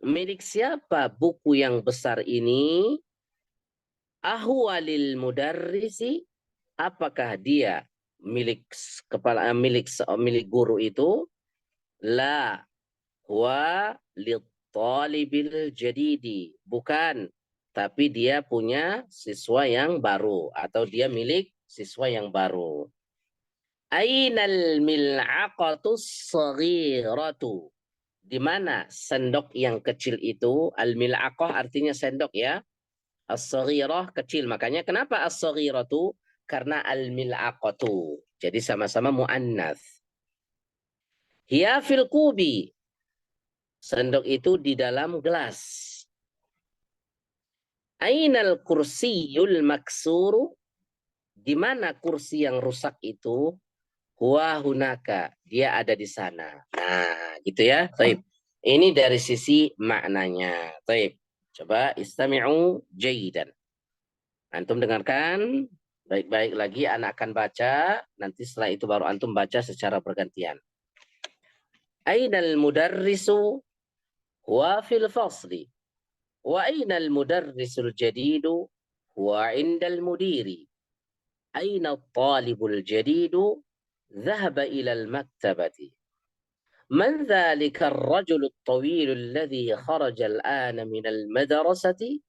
A: milik siapa buku yang besar ini? Ahwalil mudarrisi, apakah dia milik kepala milik guru itu? La, huwa litalibil jadidi, bukan, tapi dia punya siswa yang baru atau dia milik siswa yang baru. Ainal mil'aqatus saghiratu, di mana sendok yang kecil itu? Al-mil'aqah artinya sendok ya. As-saghirah kecil. Makanya kenapa as-saghiratu? Karena al-mil'aqatu. Jadi sama-sama mu'annath. Hiya fil kubi. Sendok itu di dalam gelas. Ainal kursiyul maksuru. Di mana kursi yang rusak itu? Huwa hunaka. Dia ada di sana. Nah, gitu ya. Taib. Ini dari sisi maknanya. Taib. Coba istami'u jayidan. Antum dengarkan baik-baik lagi. Anak akan baca. Nanti setelah itu baru antum baca secara bergantian. Ainal mudarrisu huwa fil fasli. Wa ainal mudarrisul jadidu huwa indal mudiri. Aina talibul jadidu ذهب إلى المكتبة. من ذلك الرجل الطويل الذي خرج الآن من المدرسة؟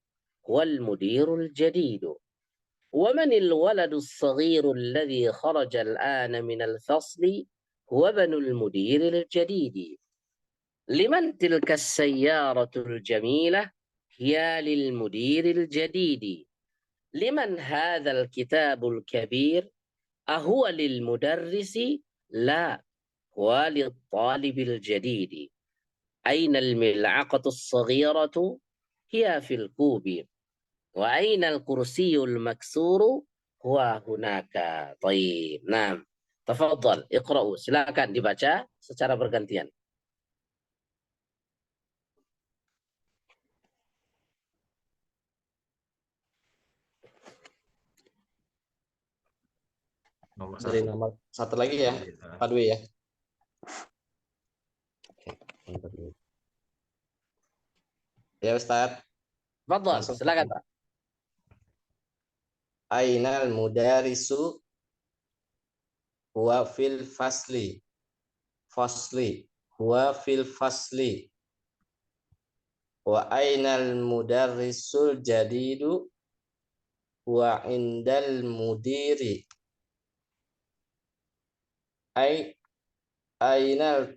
A: هو المدير الجديد. ومن الولد الصغير الذي خرج الآن من الفصل؟ هو ابن المدير الجديد. لمن تلك السيارة الجميلة؟ هي للمدير الجديد. لمن هذا الكتاب الكبير؟ أهو للمدرس؟ لا، هو للطالب الجديد. أين الملعقة الصغيرة؟ هي في الكوب. وأين الكرسي المكسور؟ هو هناك. طيب. نعم. Tafadhal, iqra'u. Silakan dibaca secara bergantian.
D: Nomor
B: Dari
D: satu.
B: nomor satu lagi ya,
D: Iya.
B: Pak Dwi ya. Ya Ustadz,
A: Fadhal,
B: langsung
A: silakan Pak.
B: Ainal mudarisu huwa fil fasli. Huwa fil fasli. Wa ainal mudarrisul jadidu huwa indal mudiri. Ainal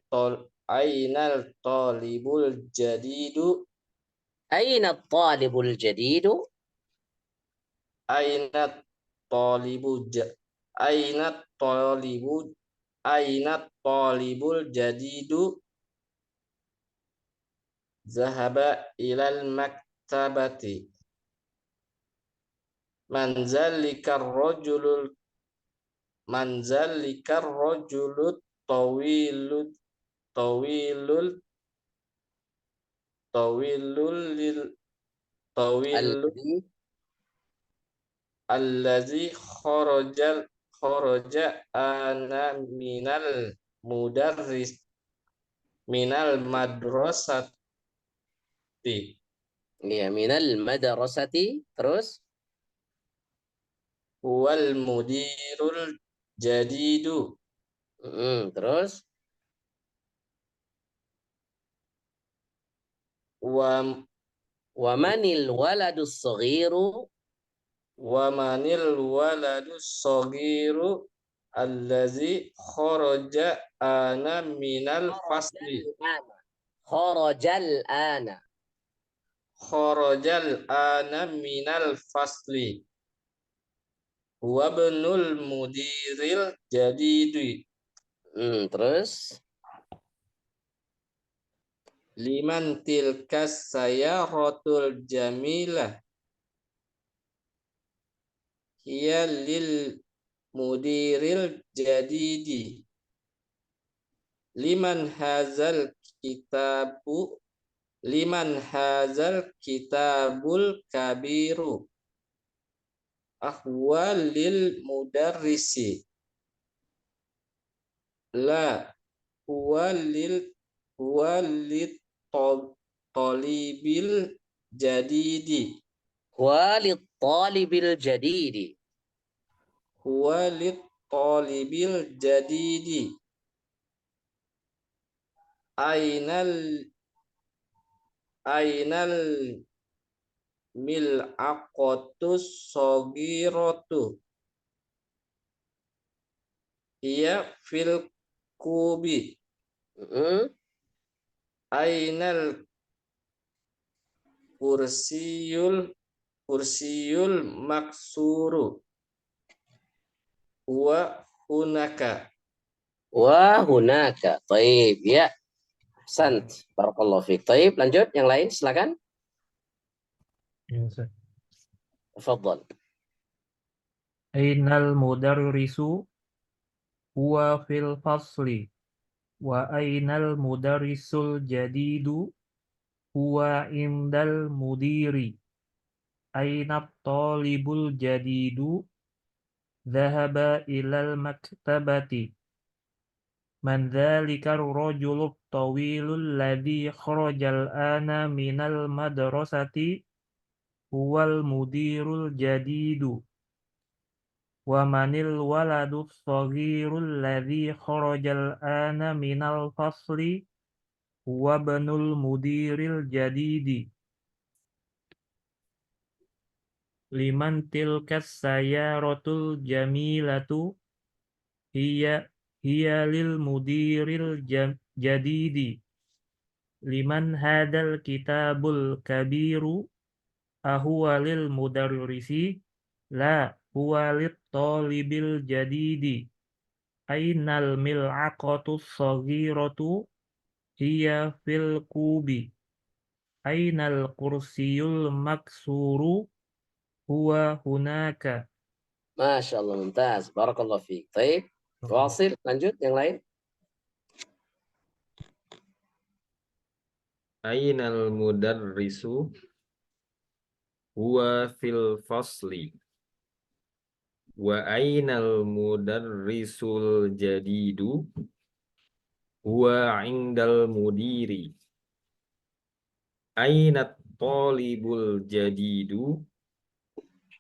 B: talibul jadidu.
A: Aina talibul jadidu?
B: Aina talibu aina talibu aina talibul jadidu. Zahaba ilal maktabati. Manzalikar rajulul tawilul tawilul tawilul
A: Alladhi
B: allazi kharaja ana minal madrasati.
A: ya minal madrasati, terus
B: Huwal mudirul jadidu.
A: Terus
B: wa
A: wa manil waladus saghiru?
B: wa manil waladus saghiru allazi kharaja ana minal fasli.
A: Kharajal ana.
B: Kharajal ana minal fasli. Huwa ibnul mudiril jadidi.
A: Terus
B: Liman tilkas sayaratul jamilah. Hiya lil mudiril jadidi. Liman hazal kitabul kabiru. Ahwalil mudarrisi. La huwalil talibil jadidi.
A: walit talibil jadidi.
B: Huwalit talibil jadidi. Ainal mil'aqatus sagiratu. Iya fil kubi. Ainal kursiyul maksuru. Wa hunaka.
A: Wa hunaka. Taib, ya. Sant. Barakallahu fiik. Taib, lanjut. Yang lain, silakan.
C: Ya, Ustaz.
A: Tafadhal.
C: Ainal mudarrisu huwa fil fasli. Wa ainal mudarrisul jadidu huwa indal mudiri. Aina talibul jadidu dhahaba ilal maktabati. Man dhalika ar-rajulu at-tawilul ladhi kharajal ana minal madrasati huwal mudirul jadidu. Wa manil waladu as-saghirul ladhi kharajal ana minal fasli huwa ibnul mudiril jadidi. Liman tilkas sayaratul jamilatu hiya lil mudiril jadidi. Liman hadal kitabul kabiru ahuwa lil mudarrisi la huwa lit talibil jadidi. Ainal mil'aqatus saghiratu hiya fil kubi. Ainal kursiyul maksuru huwa hunaka.
A: Masya Allah, mumtaz. Barakallahu fiik. Taib. Wasil, lanjut. Yang lain.
D: Ainal mudarrisu huwa fil fasli. Wa ainal mudarrisul jadidu huwa indal mudiri. Ainat talibul jadidu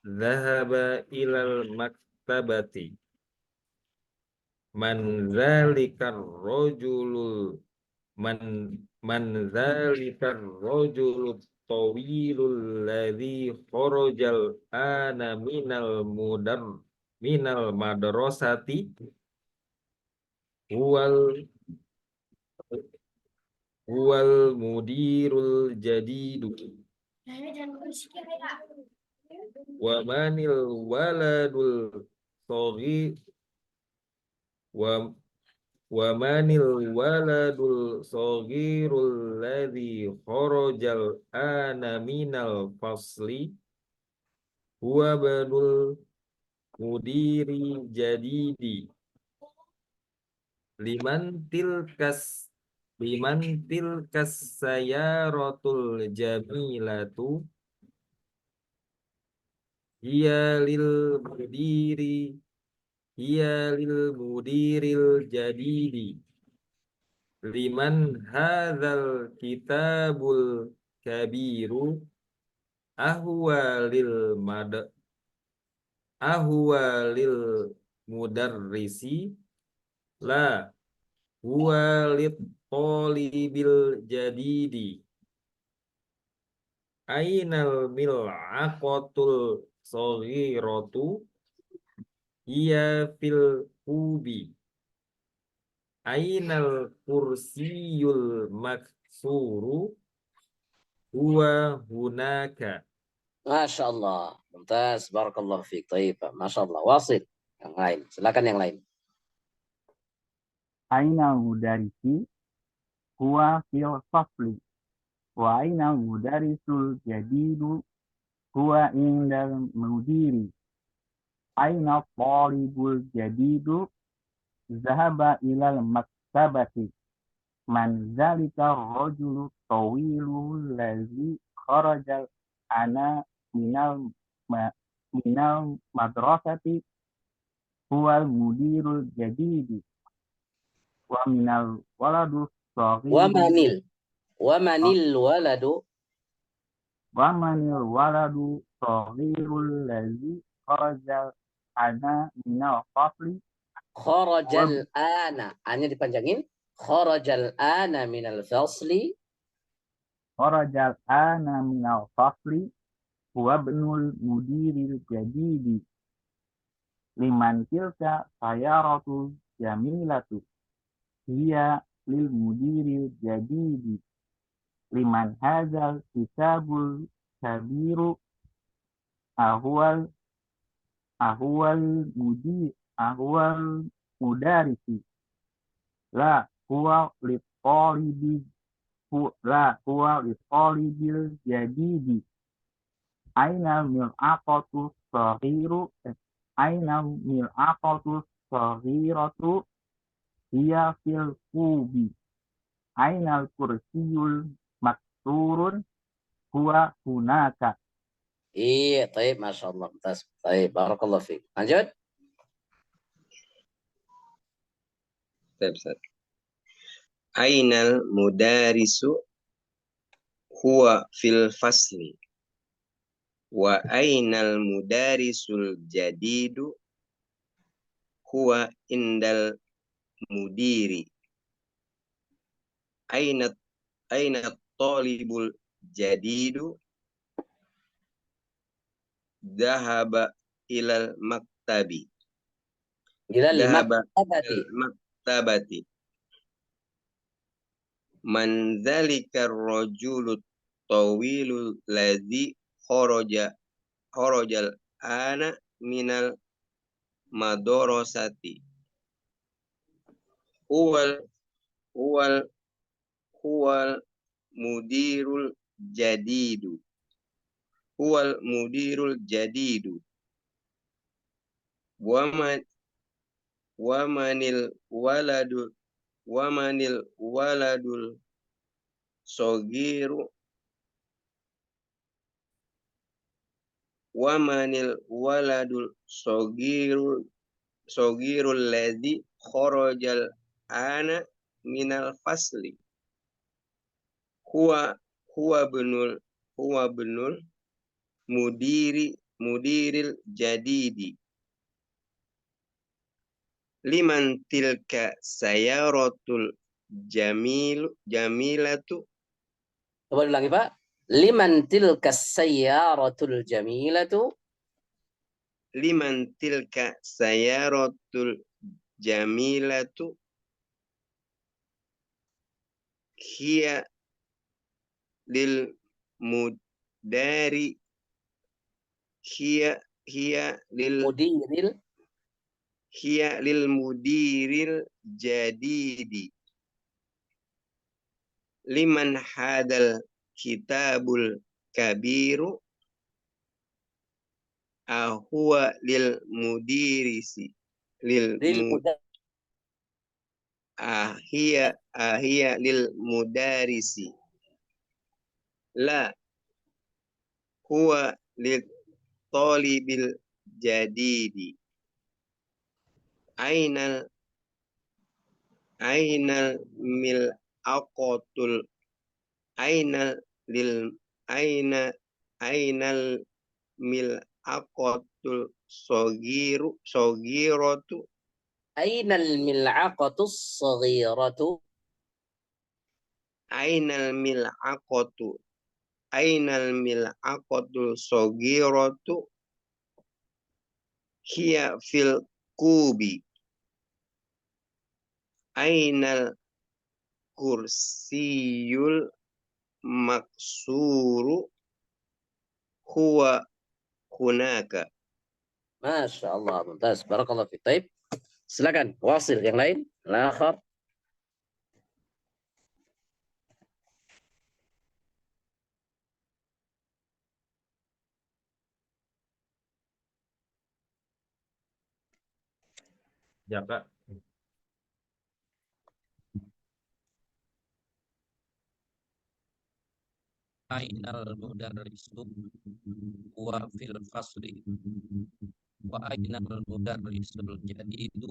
D: dhahaba ilal maktabati. Man zalikar rajulul man zalikar rajulul tawilul ladzi kharajal ana minal madrasati huwal mudirul jadidu wa manil waladul saghi wa manil waladul saghirul ladzi kharajal ana minal fasli huwa banul mudiri jadidi. Liman tilkas sayaratul jamilatu hiya lil mudiril jadidi. Liman hadzal kitabul kabiru ahwa lil mudarrisi la huwa lit talibil jadidi. Ainal mil'aqatul saghiratu hiya fil kubi. Ainal kursiyul maksuru huwa hunaka.
A: Masya Allah. Mumtaz. Barakallahu fiik. Taib. Masya Allah. Wasil. Yang lain. Silakan yang lain.
E: Ainal mudarisi huwa fil fasli. Wa ainal mudarisul jadidu huwa indal mudiri. Ainal talibul jadidu zahaba ilal maktabati. Man zalika rajulu tawilul ladzi kharajal ana minal madrasati huwal mudirul jadidi. Wa minal waladu saghiru
A: Wa manil waladu
E: saghirul ladzi kharajal ana minal fasli
A: kharajal ana. Hanya dipanjangin. Kharajal ana minal fasli.
E: kharajal ana minal fasli huwa ibnul mudiril jadidi. Liman tilka sayaratu jamilatu hiya lil mudiril jadidi. Liman hadzal kitabul kabiru ahwal mudarisi la huwa lit talibil jadidi. Ainal mil'aqatu saghiratu hiya fil kubi. Ainal kursiyul maksurun huwa hunaka.
A: Iya, taib. Masya Allah. Mumtaz. Taib. Barakallahu fiik. Lanjut.
F: Taib, Ustaz. Ainal mudarisu huwa fil fasli. Wa ainal mudarisul jadidu huwa indal mudiri. Ainat talibul jadidu dhahaba ilal maktabi.
A: Ilal
F: maktabati. Man dzalika rajulu tawilul ladzi kharajal ana minal madrasati huwal mudirul jadidu. Wamanil waladul sogiru wa manil waladul sogirul ladzi kharajal ana minal fasli. Huwa benul mudiril jadidi. Liman tilka sayaratul jamilatu.
A: Coba ulangi Pak. Liman tilka sayyaratul jamilatu.
F: Liman tilka sayaratul jamilatu. Hiya lil mudari. Hiya lil mudiril jadidi. Liman hadal kitabul kabiru. Huwa lil mudirisi. Ahia lil mudarisi. La huwa lil talibil jadidi. Ainal mil'aqatul ainal mil'aqatul sogiratu.
A: Ainal mil'aqatus saghiratu.
F: Ainal mil'aqatul sogiratu. Hiya fil kubi. Ainal kursiyul maksuru. Huwa hunaka.
A: Masya Allah, mumtaz. Barakallah fiik. Taib. Silakan, wasil yang lain. Lakhar.
D: Ya, Pak.
B: Ainal mudarrisu wa fil fasli. Wa ainal mudarrisul jadidu.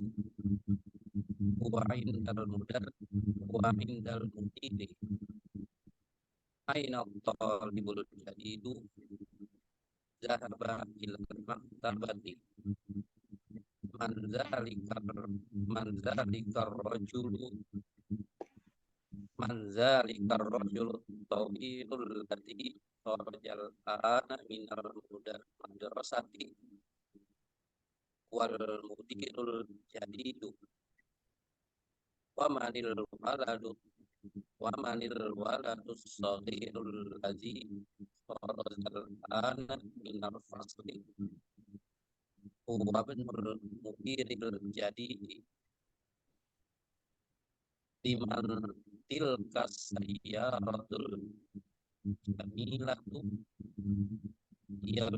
B: Wa indal mudiri. Ainal talibul jadidu. Zahaba ila maktabati. Manzalikar rajulu tawilul lati kharajal ana minal madrasati wal mudirul jadidu wa manil waladu saghirul ladzi kharajal ana minal fasli wa benul mudiril jadidi. Liman tilka sayyaratul jamilatu. Hiya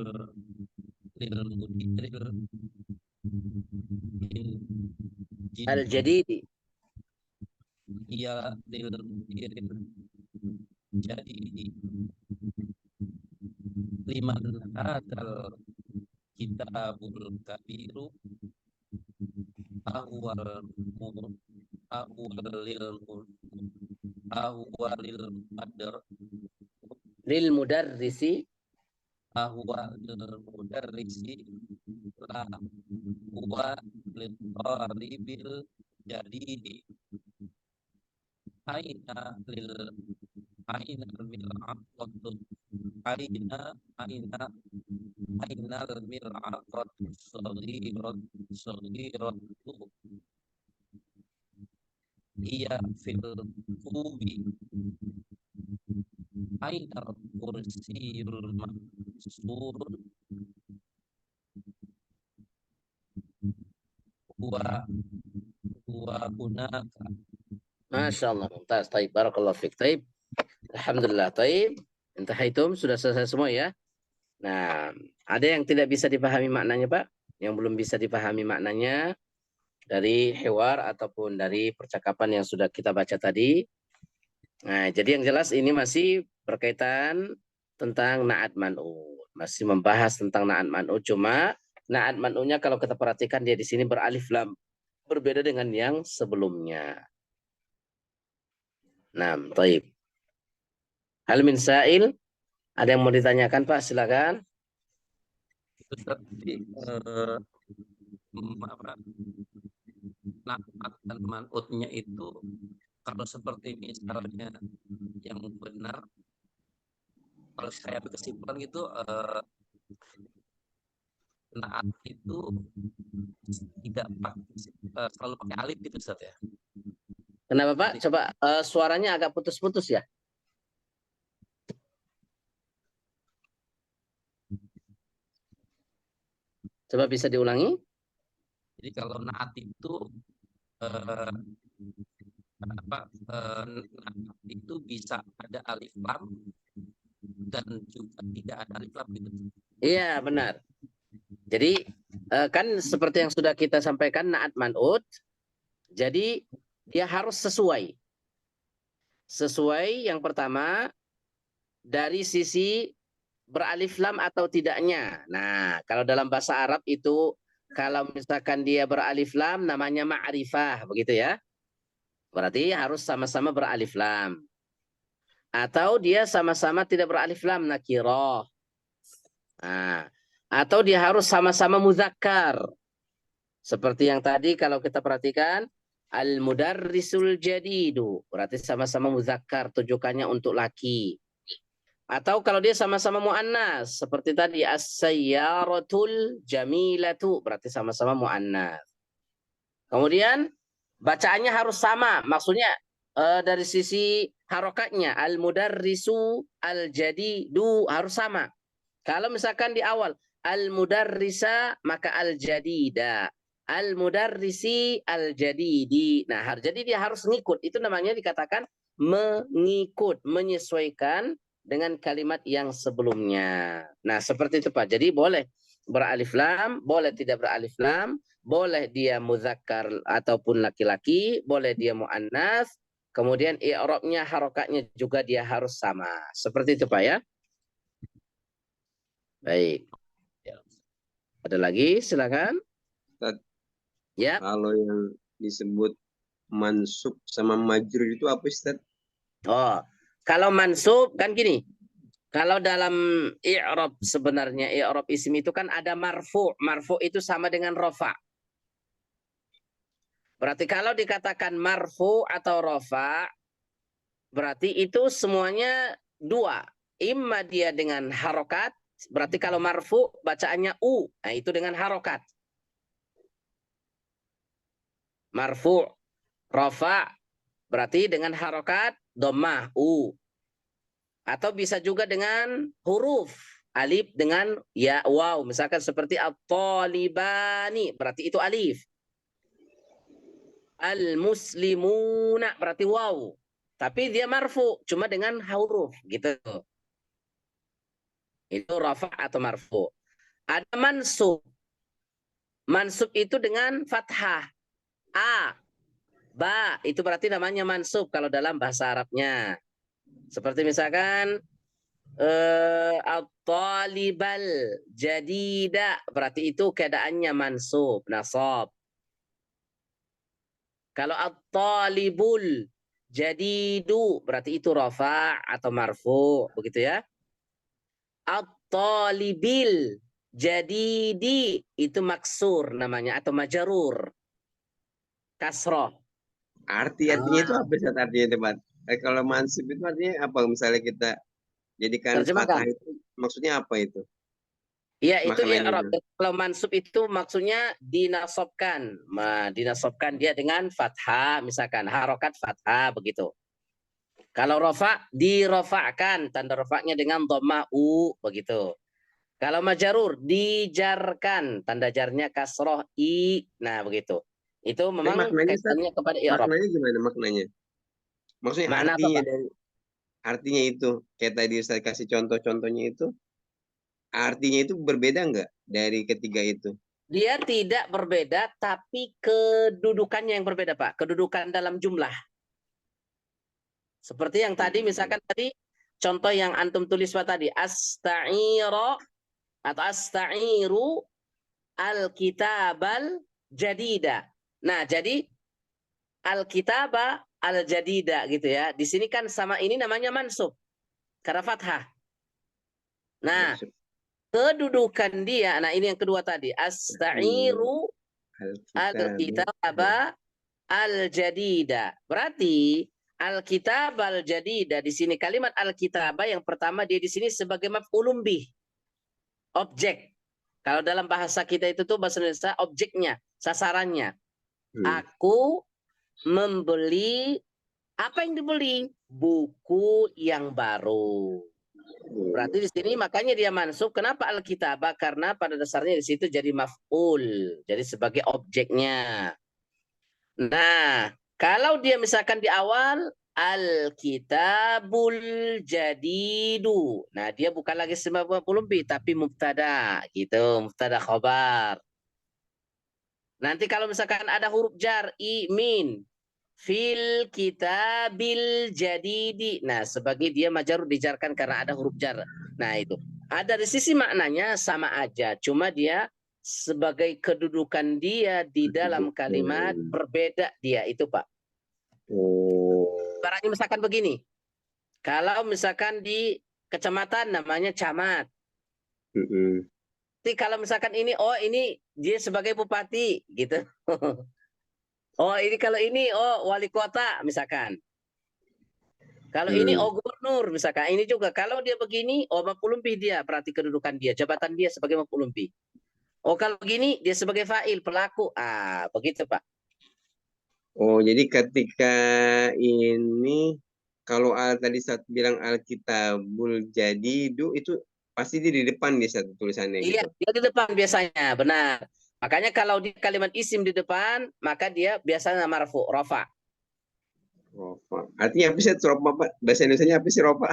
B: lil mudiril
A: Al-jadidi.
B: Hiya lil mudiril jadidi. Liman hadal kitabul kabiru.
A: Lil mudarrisi.
B: Lil mudarrisi. La huwa lil talibil jadidi. Ainal mil'aqatu saghiratu. Hiya fil kubi. Ainal kursiyul maksur. Huwa hunaka.
A: Masya Allah, mumtaz. Taib, barakallah fiik. Taib. Alhamdulillah, taib. Intahaitum, sudah selesai semua ya. Nah, ada yang tidak bisa dipahami maknanya Pak? Yang belum bisa dipahami maknanya dari hewar ataupun dari percakapan yang sudah kita baca tadi. Nah, jadi yang jelas ini masih berkaitan tentang na'at man'ut. Masih membahas tentang na'at man'ut, cuma na'at man'utnya kalau kita perhatikan dia di sini beralif lam, berbeda dengan yang sebelumnya. Nah, taib. Hal min sa'il? Ada yang mau ditanyakan, Pak? Silakan.
B: Itu tapi apa, na'at dan man'utnya itu kalau seperti misalnya yang benar, kalau saya berkesimpulan gitu, na'at itu tidak selalu pakai alif gitu Ustaz ya.
A: Kenapa, Pak? Coba suaranya agak putus-putus ya. Coba bisa diulangi?
B: Jadi kalau na'at itu na'at itu bisa ada alif lam dan juga tidak ada alif lam gitu.
A: Iya, benar. Jadi kan seperti yang sudah kita sampaikan na'at man'ut, jadi dia harus sesuai. Sesuai yang pertama dari sisi beralif lam atau tidaknya. Nah, kalau dalam bahasa Arab itu kalau misalkan dia beralif lam namanya ma'rifah, begitu ya. Berarti harus sama-sama beralif lam. Atau dia sama-sama tidak beralif lam, nakirah. Nah, atau dia harus sama-sama muzakkar. Seperti yang tadi kalau kita perhatikan al-mudarrisul jadidu, berarti sama-sama muzakkar, tujukannya untuk laki. Atau kalau dia sama-sama muannas, seperti tadi as-sayyaratul jamilatu, berarti sama-sama muannas. Kemudian bacaannya harus sama, maksudnya dari sisi harokatnya al-mudarrisu al-jadidu harus sama. Kalau misalkan di awal al-mudarrisa maka al-jadida, al-mudarrisi al-jadidi. Nah, jadi dia harus ngikut. Itu namanya dikatakan mengikut, menyesuaikan dengan kalimat yang sebelumnya. Nah, seperti itu Pak. Jadi boleh beralif lam, boleh tidak beralif lam, boleh dia muzakkar ataupun laki-laki, boleh dia muannas, kemudian i'rabnya, harokatnya juga dia harus sama. Seperti itu Pak ya. Baik. Ada lagi? Silakan.
F: Ustaz,
A: Ya.
F: kalau yang disebut mansub sama majrur itu apa Ustaz?
A: Oh, kalau mansub kan gini. Kalau dalam i'rab sebenarnya i'rab isim itu kan ada marfu. Marfu itu sama dengan rofa. Berarti kalau dikatakan marfu atau rofa, berarti itu semuanya dua. Imma dia dengan harokat, berarti kalau marfu bacaannya u, nah itu dengan harokat. Marfu, rofa, berarti dengan harokat dhammah u. Atau bisa juga dengan huruf alif dengan ya waw, misalkan seperti at-talibani, berarti itu alif. Al-muslimuna berarti waw. Tapi dia marfu cuma dengan huruf gitu. Itu rafa atau marfu. Ada mansub. Mansub itu dengan fathah. A, ba, itu berarti namanya mansub kalau dalam bahasa Arabnya. Seperti misalkan at-talibal jadida, berarti itu keadaannya mansub, nasab. Kalau at-talibul jadidu, berarti itu rafa atau marfu, begitu ya. At-talibil jadidi itu maksur namanya atau majarur. Kasroh.
F: Artinya itu apa Ustaz artinya teman? Kalau mansub itu artinya apa? Misalnya kita jadikan fathah itu maksudnya apa itu?
A: Iya, itu
F: Maknanya
A: i'rab. Kalau mansub itu maksudnya dinasobkan. Dinasobkan dia dengan fathah, misalkan harokat fathah begitu. Kalau rofa dirofa'kan, tanda rofaknya dengan dhammah u begitu. Kalau majarur dijarkan, tanda jarnya kasroh i. Nah, begitu. Itu memang kaitannya kepada i'rab.
F: Maknanya gimana maknanya? Maksudnya
A: Makna
F: artinya
A: apa,
F: dari artinya itu kayak tadi saya kasih contoh-contohnya itu artinya itu berbeda nggak dari ketiga itu?
A: Dia tidak berbeda, tapi kedudukannya yang berbeda, Pak. Kedudukan dalam jumlah. Seperti yang tadi, misalkan tadi contoh yang antum tulis Pak tadi, asta'ira atau asta'iru al-kitabal jadida. Nah, jadi al-kitaba al-jadida gitu ya. Di sini kan sama ini namanya mansub karena fathah. Nah, kedudukan dia, nah ini yang kedua tadi, asta'iru al-kitaba al-jadida. Berarti al-kitab al-jadida di sini kalimat al-kitaba yang pertama dia di sini sebagai maf'ulun bih. Objek. Kalau dalam bahasa kita itu tuh bahasa Indonesia objeknya, sasarannya. Aku membeli apa yang dibeli? Buku yang baru. Berarti di sini makanya dia mansub. Kenapa al-kitabah? Karena pada dasarnya di situ jadi maf'ul, jadi sebagai objeknya. Nah, kalau dia misalkan di awal al-kitabul jadidu. Nah, dia bukan lagi sebagai maf'ul bih tapi mubtada gitu, mubtada khabar. Nanti kalau misalkan ada huruf jar i min fil kitabil jadidi. Nah, sebagai dia majarur dijarkan karena ada huruf jar. Nah, itu. Ada di sisi maknanya sama aja, cuma dia sebagai kedudukan dia di dalam kalimat berbeda dia itu, Pak. Ibaratnya misalkan begini. Kalau misalkan di kecamatan namanya camat. Jadi kalau misalkan ini oh ini dia sebagai bupati gitu. Oh ini kalau ini oh wali kota misalkan. Kalau ini oh gubernur misalkan. Ini juga kalau dia begini oh maf'ulun bih dia berarti kedudukan dia, jabatan dia sebagai maf'ulun bih. Oh kalau begini dia sebagai fa'il pelaku. Ah begitu Pak.
F: Oh jadi ketika ini kalau tadi saat bilang Alkitabul Jadidu itu pasti dia di depan di satu tulisannya
A: Iya,
F: gitu.
A: dia di depan biasanya, benar. Makanya kalau di kalimat isim di depan, maka dia biasanya marfu, rofa.
F: Rofa. Artinya apa sih rofa, Pak? Bahasa Indonesianya apa sih rofa?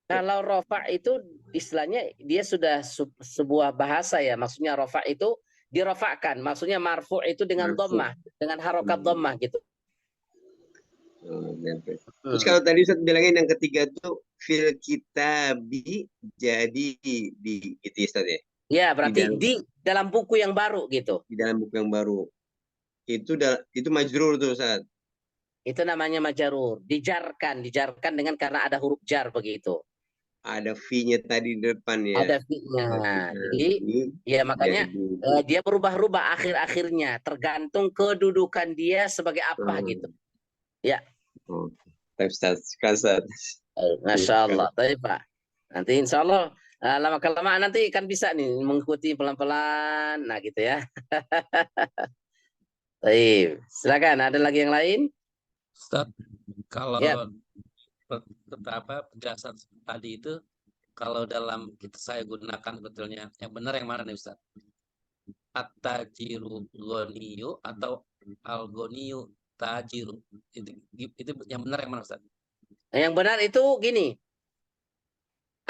A: Kalau rofa itu istilahnya dia sudah sebuah bahasa ya. Maksudnya rofa itu dirofakan. Maksudnya marfu itu dengan dhammah, dengan harokat dhammah gitu.
F: Terus kalau tadi Ustaz bilangin yang ketiga tuh fil kitabi jadi di itu Ustaz ya.
A: Ya, berarti di dalam buku yang baru gitu.
F: Di dalam buku yang baru. Itu majrur tuh Ustaz.
A: Itu namanya majarur, dijarkan dengan karena ada huruf jar begitu.
F: Ada V-nya tadi di depan ya.
A: Ada V-nya. Jadi ya makanya dia berubah-ubah akhir-akhirnya tergantung kedudukan dia sebagai apa gitu. Ya.
F: Ustaz.
A: Masya Allah. Tapi Pak, nanti insya Allah lama-kelamaan nanti kan bisa nih mengikuti pelan-pelan. Nah gitu ya. Baik, silakan. Ada lagi yang lain?
B: Ustaz, kalau
A: Ya.
B: beberapa penjelasan tadi itu kalau dalam saya gunakan betulnya yang benar yang mana nih Ustaz? At-tajiru ghaniyu atau al-ghaniyu tajiru? Itu yang benar yang mana Ustaz?
A: Yang benar itu gini.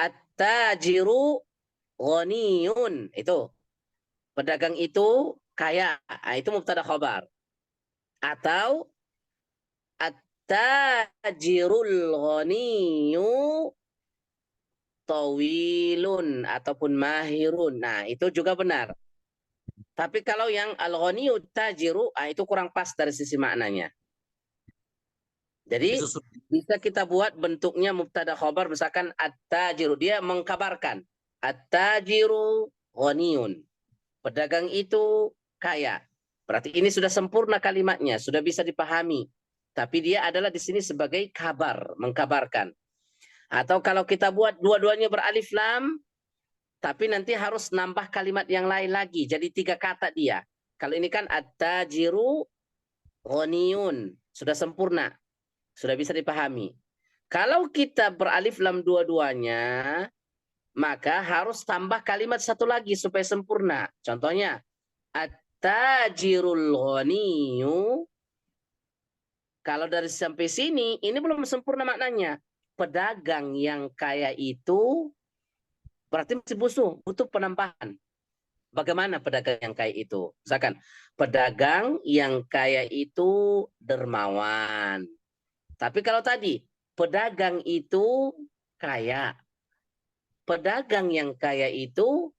A: At-tajiru ghaniyun. Itu. Pedagang itu kaya. Nah, itu mubtada khabar. Atau at-tajirul ghaniyu tawilun ataupun mahirun. Nah, itu juga benar. Tapi kalau yang al-ghaniyu tajiru, itu kurang pas dari sisi maknanya. Jadi bisa kita buat bentuknya mubtada khabar misalkan at-tajiru, dia mengkabarkan at-tajiru ghaniyun. Pedagang itu kaya. Berarti ini sudah sempurna kalimatnya, sudah bisa dipahami. Tapi dia adalah di sini sebagai kabar, mengkabarkan. Atau kalau kita buat dua-duanya beralif lam, tapi nanti harus nambah kalimat yang lain lagi. Jadi 3 kata dia. Kalau ini kan at-tajiru ghaniyun, sudah sempurna. Sudah bisa dipahami. Kalau kita beralif lam dua-duanya, maka harus tambah kalimat satu lagi supaya sempurna. Contohnya, at-tajirul ghaniyu. Kalau dari sampai sini, ini belum sempurna maknanya. Pedagang yang kaya itu berarti masih butuh penambahan. Bagaimana pedagang yang kaya itu? Misalkan, pedagang yang kaya itu dermawan. Tapi kalau tadi, pedagang itu kaya. Pedagang yang kaya itu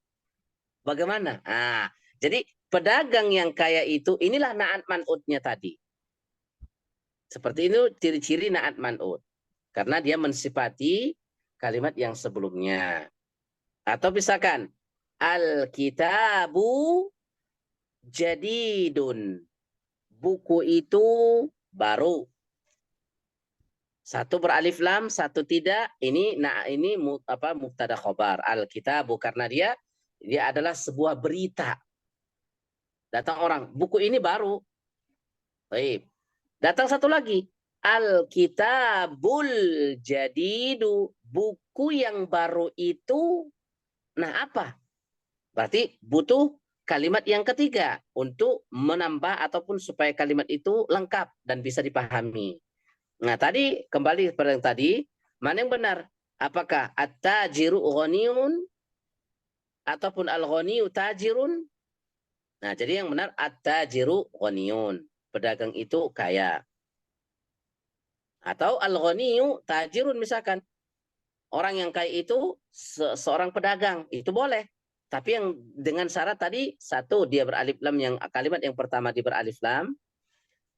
A: Bagaimana? Jadi pedagang yang kaya itu, inilah na'at man'utnya tadi. Seperti itu ciri-ciri na'at man'ut. Karena dia mensifati kalimat yang sebelumnya. Atau misalkan, al-kitabu jadidun. Buku itu baru. Satu beralif lam, satu tidak. Ini mubtada khobar. Al-kitabu karena dia adalah sebuah berita. Datang orang, buku ini baru. Baik. Datang satu lagi. Al-kitabul jadidu. Buku yang baru itu. Nah apa? Berarti butuh kalimat yang ketiga. Untuk menambah ataupun supaya kalimat itu lengkap dan bisa dipahami. Nah tadi kembali pada yang tadi. Mana yang benar? Apakah at-tajiru ghaniyun ataupun al-ghaniyu tajirun? Nah, jadi yang benar at-tajiru ghaniyun. Pedagang itu kaya. Atau al-ghaniyu tajirun misalkan. Orang yang kaya itu seorang pedagang, itu boleh. Tapi yang dengan syarat tadi, satu dia beralif lam, yang kalimat yang pertama dia beralif lam,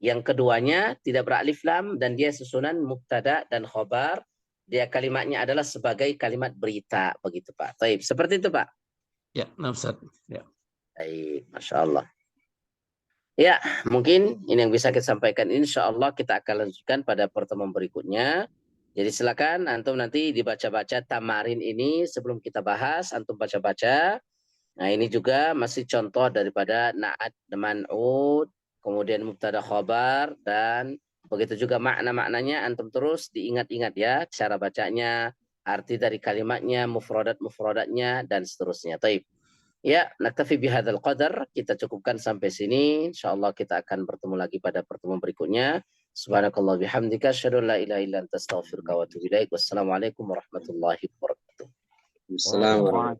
A: yang keduanya tidak beralif lam dan dia susunan mubtada dan khobar. Dia kalimatnya adalah sebagai kalimat berita, begitu Pak. Taib, seperti itu Pak.
B: Ya, Ustaz. Ya.
A: Baik, Masya Allah. Ya, mungkin ini yang bisa kita sampaikan. Insya Allah kita akan lanjutkan pada pertemuan berikutnya. Jadi silakan antum nanti dibaca-baca tamarin ini sebelum kita bahas, antum baca-baca. Nah ini juga masih contoh daripada na'at man'ud, kemudian mubtada khobar, dan begitu juga makna-maknanya antum terus diingat-ingat ya, cara bacanya, arti dari kalimatnya, mufradatnya, dan seterusnya. Taib. Ya, naktafi bihadzal qadar. Kita cukupkan sampai sini. Insyaallah kita akan bertemu lagi pada pertemuan berikutnya. Subhanakallah bihamdika asyhadu an la ilaha illa anta astaghfiruka wa atubu ilaik. Wassalamualaikum warahmatullahi wabarakatuh.
F: Assalamualaikum.